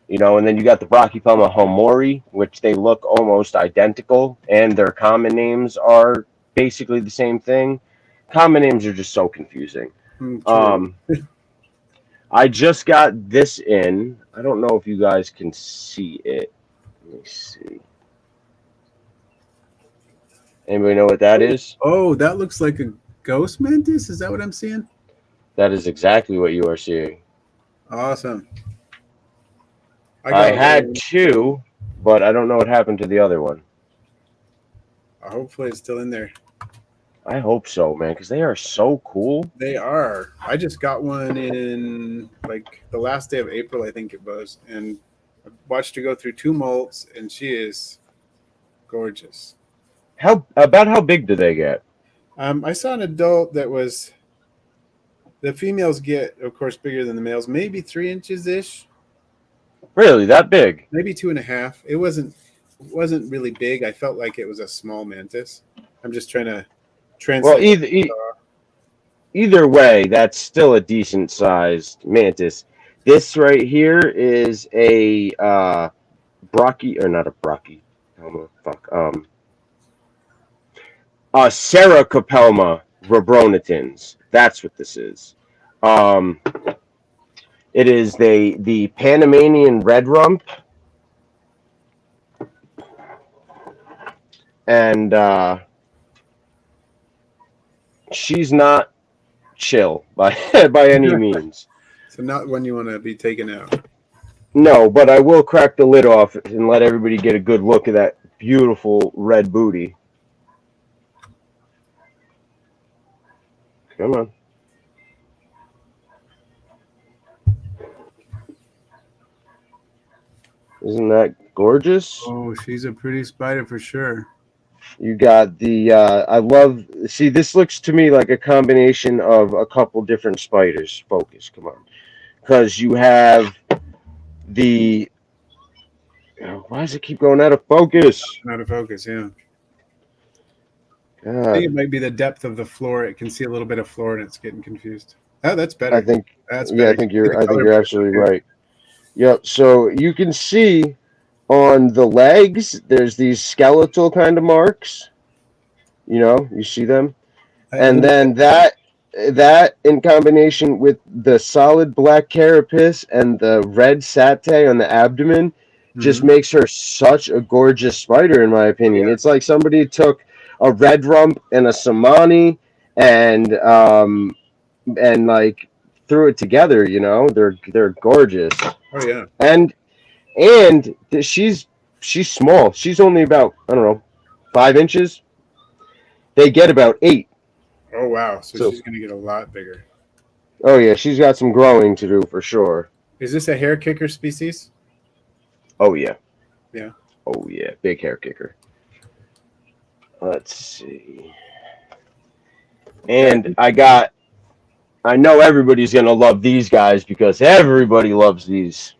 And then you got the Brachypelma homori, which they look almost identical, and their common names are basically the same thing. Common names are just so confusing. I just got this in. I don't know if you guys can see it. Let me see. Anybody know what that is? Oh, that looks like a ghost mantis? Is that what I'm seeing? That is exactly what you are seeing. Awesome. I had 2, but I don't know what happened to the other one. Hopefully it's still in there. I hope so, man, because they are so cool. They are. I just got one in like the last day of April, I think it was, and I watched her go through 2 molts, and she is gorgeous. How big do they get? I saw an adult that was the females get, of course, bigger than the males, maybe 3 inches ish, Really, that big? maybe 2.5. It wasn't really big. I felt like it was a small mantis. I'm just trying to Well, translate. either way, that's still a decent sized mantis. This right here is a brochy or not a brochy. Fuck. Sericopelma rebronitans. That's what this is. Um, it is the Panamanian red rump, and she's not chill by by any means. So not one you want to be taken out. No, but I will crack the lid off and let everybody get a good look at that beautiful red booty. Come on. Isn't that gorgeous? Oh, she's a pretty spider for sure. You got the I love see this looks to me like a combination of a couple different spiders. Focus, come on. Because you have the why does it keep going out of focus? Out of focus, yeah. I think God, it might be the depth of the floor. It can see a little bit of floor and it's getting confused. Oh, that's better. I think That's yeah, better. The I think color you're picker absolutely too. right. Yep. So you can see on the legs, there's these skeletal kind of marks. You know, you see them, A and little then that in combination with the solid black carapace and the red satay on the abdomen bit. just makes her such a gorgeous spider, in my Oh, opinion. yeah. It's like somebody took a red rump and a samani and like threw it together. You know, they're gorgeous, Oh, yeah. and she's small. She's only about I don't know 5 inches. They get about 8. Oh, wow. So So she's going to get a lot bigger. oh yeah, she's got some growing to do for sure. Is this a hair kicker species? Oh yeah, Yeah. oh yeah, big hair kicker. Let's see. And I know everybody's gonna love these guys because everybody loves these.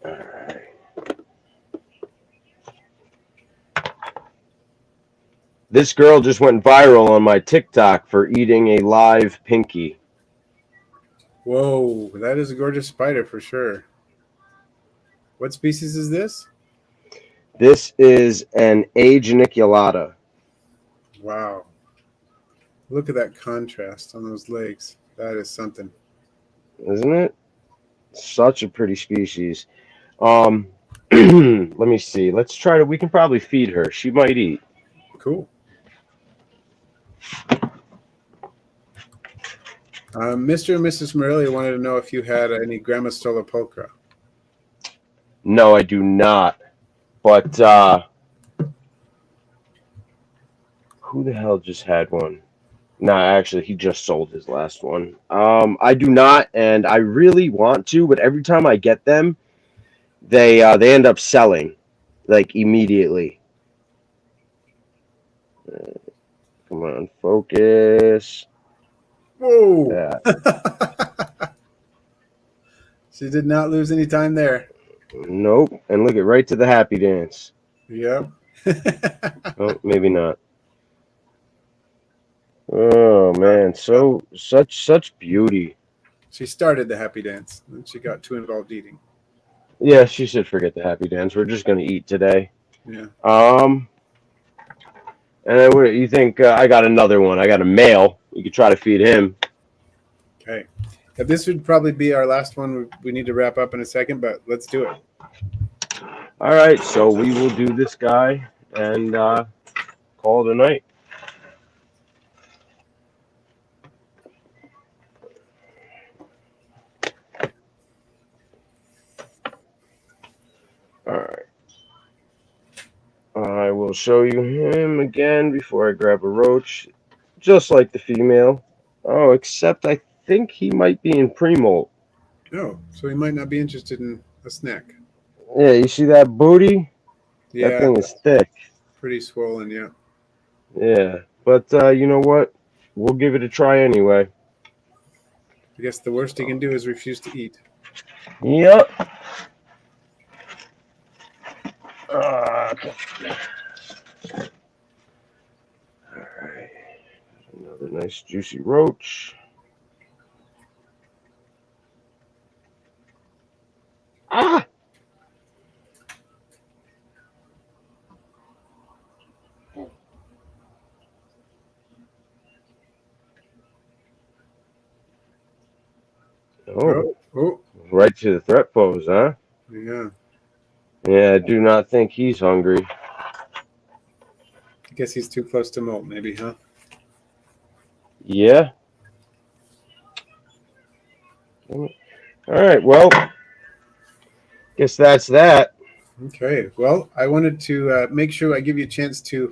Alright. This girl just went viral on my TikTok for eating a live pinky. Whoa. That is a gorgeous spider for sure. What species is this? This is an A geniculata. Wow. Look at that contrast on those legs. That is something. Isn't it? Such a pretty species. Let me see. Let's try to. We can probably feed her. She might eat. Cool. Mr. and Mrs. Morelli wanted to know if you had any Grammostola pulchra. No, I do not. But who the hell just had one? No, actually, he just sold his last one. I do not, and I really want to, but every time I get them, they end up selling, like immediately. Come on, focus. Whoa. Yeah. She did not lose any time there. Nope. And look it right to the happy dance. Yep. Oh, maybe not. Oh man, such beauty. She started the happy dance, and she got too involved eating. Yeah, she should forget the happy dance. We're just gonna eat today. Yeah. And then what you think? I got another one. I got a male. You could try to feed him. Okay. This would probably be our last one. We need to wrap up in a second, but let's do it. All right, so we will do this guy and call it a night. All right. will show you him again before I grab a roach, just like the female. Oh, except I think he might be in pre-molt. Oh, so he might not be interested in a snack. Yeah, you see that booty? That Yeah, thing is thick. pretty swollen. Yeah. Yeah, but you know what? We'll give it a try anyway. I guess the worst he can do is refuse to eat. Yep. Okay. All right. Another nice juicy roach. Ah! Oh, Oh, right to the threat pose, huh? yeah. Yeah, I do not think he's hungry. I guess he's too close to molt, maybe, huh? Yeah. All right, well, guess that's that. Okay. Well, I wanted to make sure I give you a chance to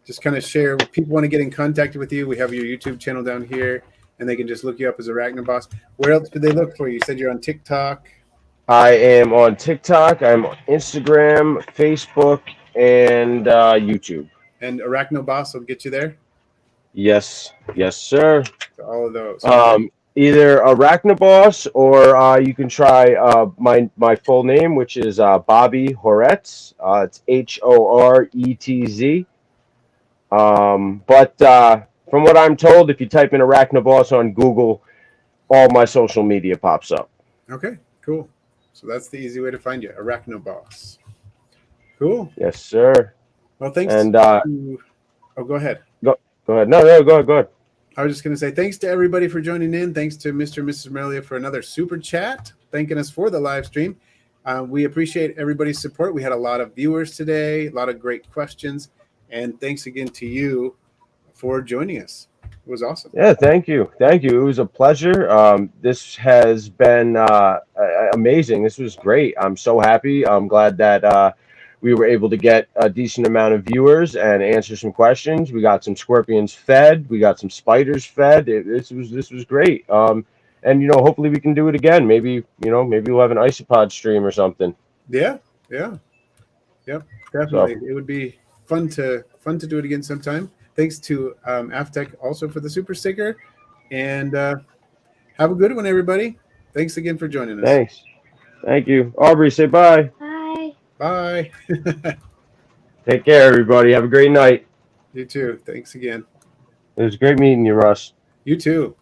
just kind of share. If people want to get in contact with you, we have your YouTube channel down here, and they can just look you up as Arachnoboss. Where else could they look for you? You said you're on TikTok. I am on TikTok, I'm on Instagram, Facebook, and YouTube. And Arachnoboss will get you there. Yes, yes, sir. To all of those. Either Arachnoboss or you can try my full name, which is Bobby Horetz. It's Horetz. But from what I'm told, if you type in Arachnoboss on Google, all my social media pops up. Okay, cool. So that's the easy way to find you, Arachnoboss. Cool. Yes, sir. Well, thanks. And Oh, go ahead. go ahead. No, go ahead. I was just going to say thanks to everybody for joining in. Thanks to Mr. and Mrs. Merelia for another super chat, thanking us for the live stream. We appreciate everybody's support. We had a lot of viewers today, a lot of great questions. And thanks again to you for joining us. It was awesome. Yeah, thank you. Thank you. It was a pleasure. This has been amazing. This was great. I'm so happy. I'm glad that we were able to get a decent amount of viewers and answer some questions. We got some scorpions fed. We got some spiders fed. This was great. And hopefully we can do it again. Maybe we'll have an isopod stream or something. Yeah. Yep. Definitely. It would be fun to do it again sometime. Thanks to Aftec also for the super sticker. And have a good one, everybody. Thanks again for joining us. Thanks. Thank you. Aubrey, say bye. Bye. Bye. Take care, everybody. Have a great night. You too. Thanks again. It was great meeting you, Russ. You too.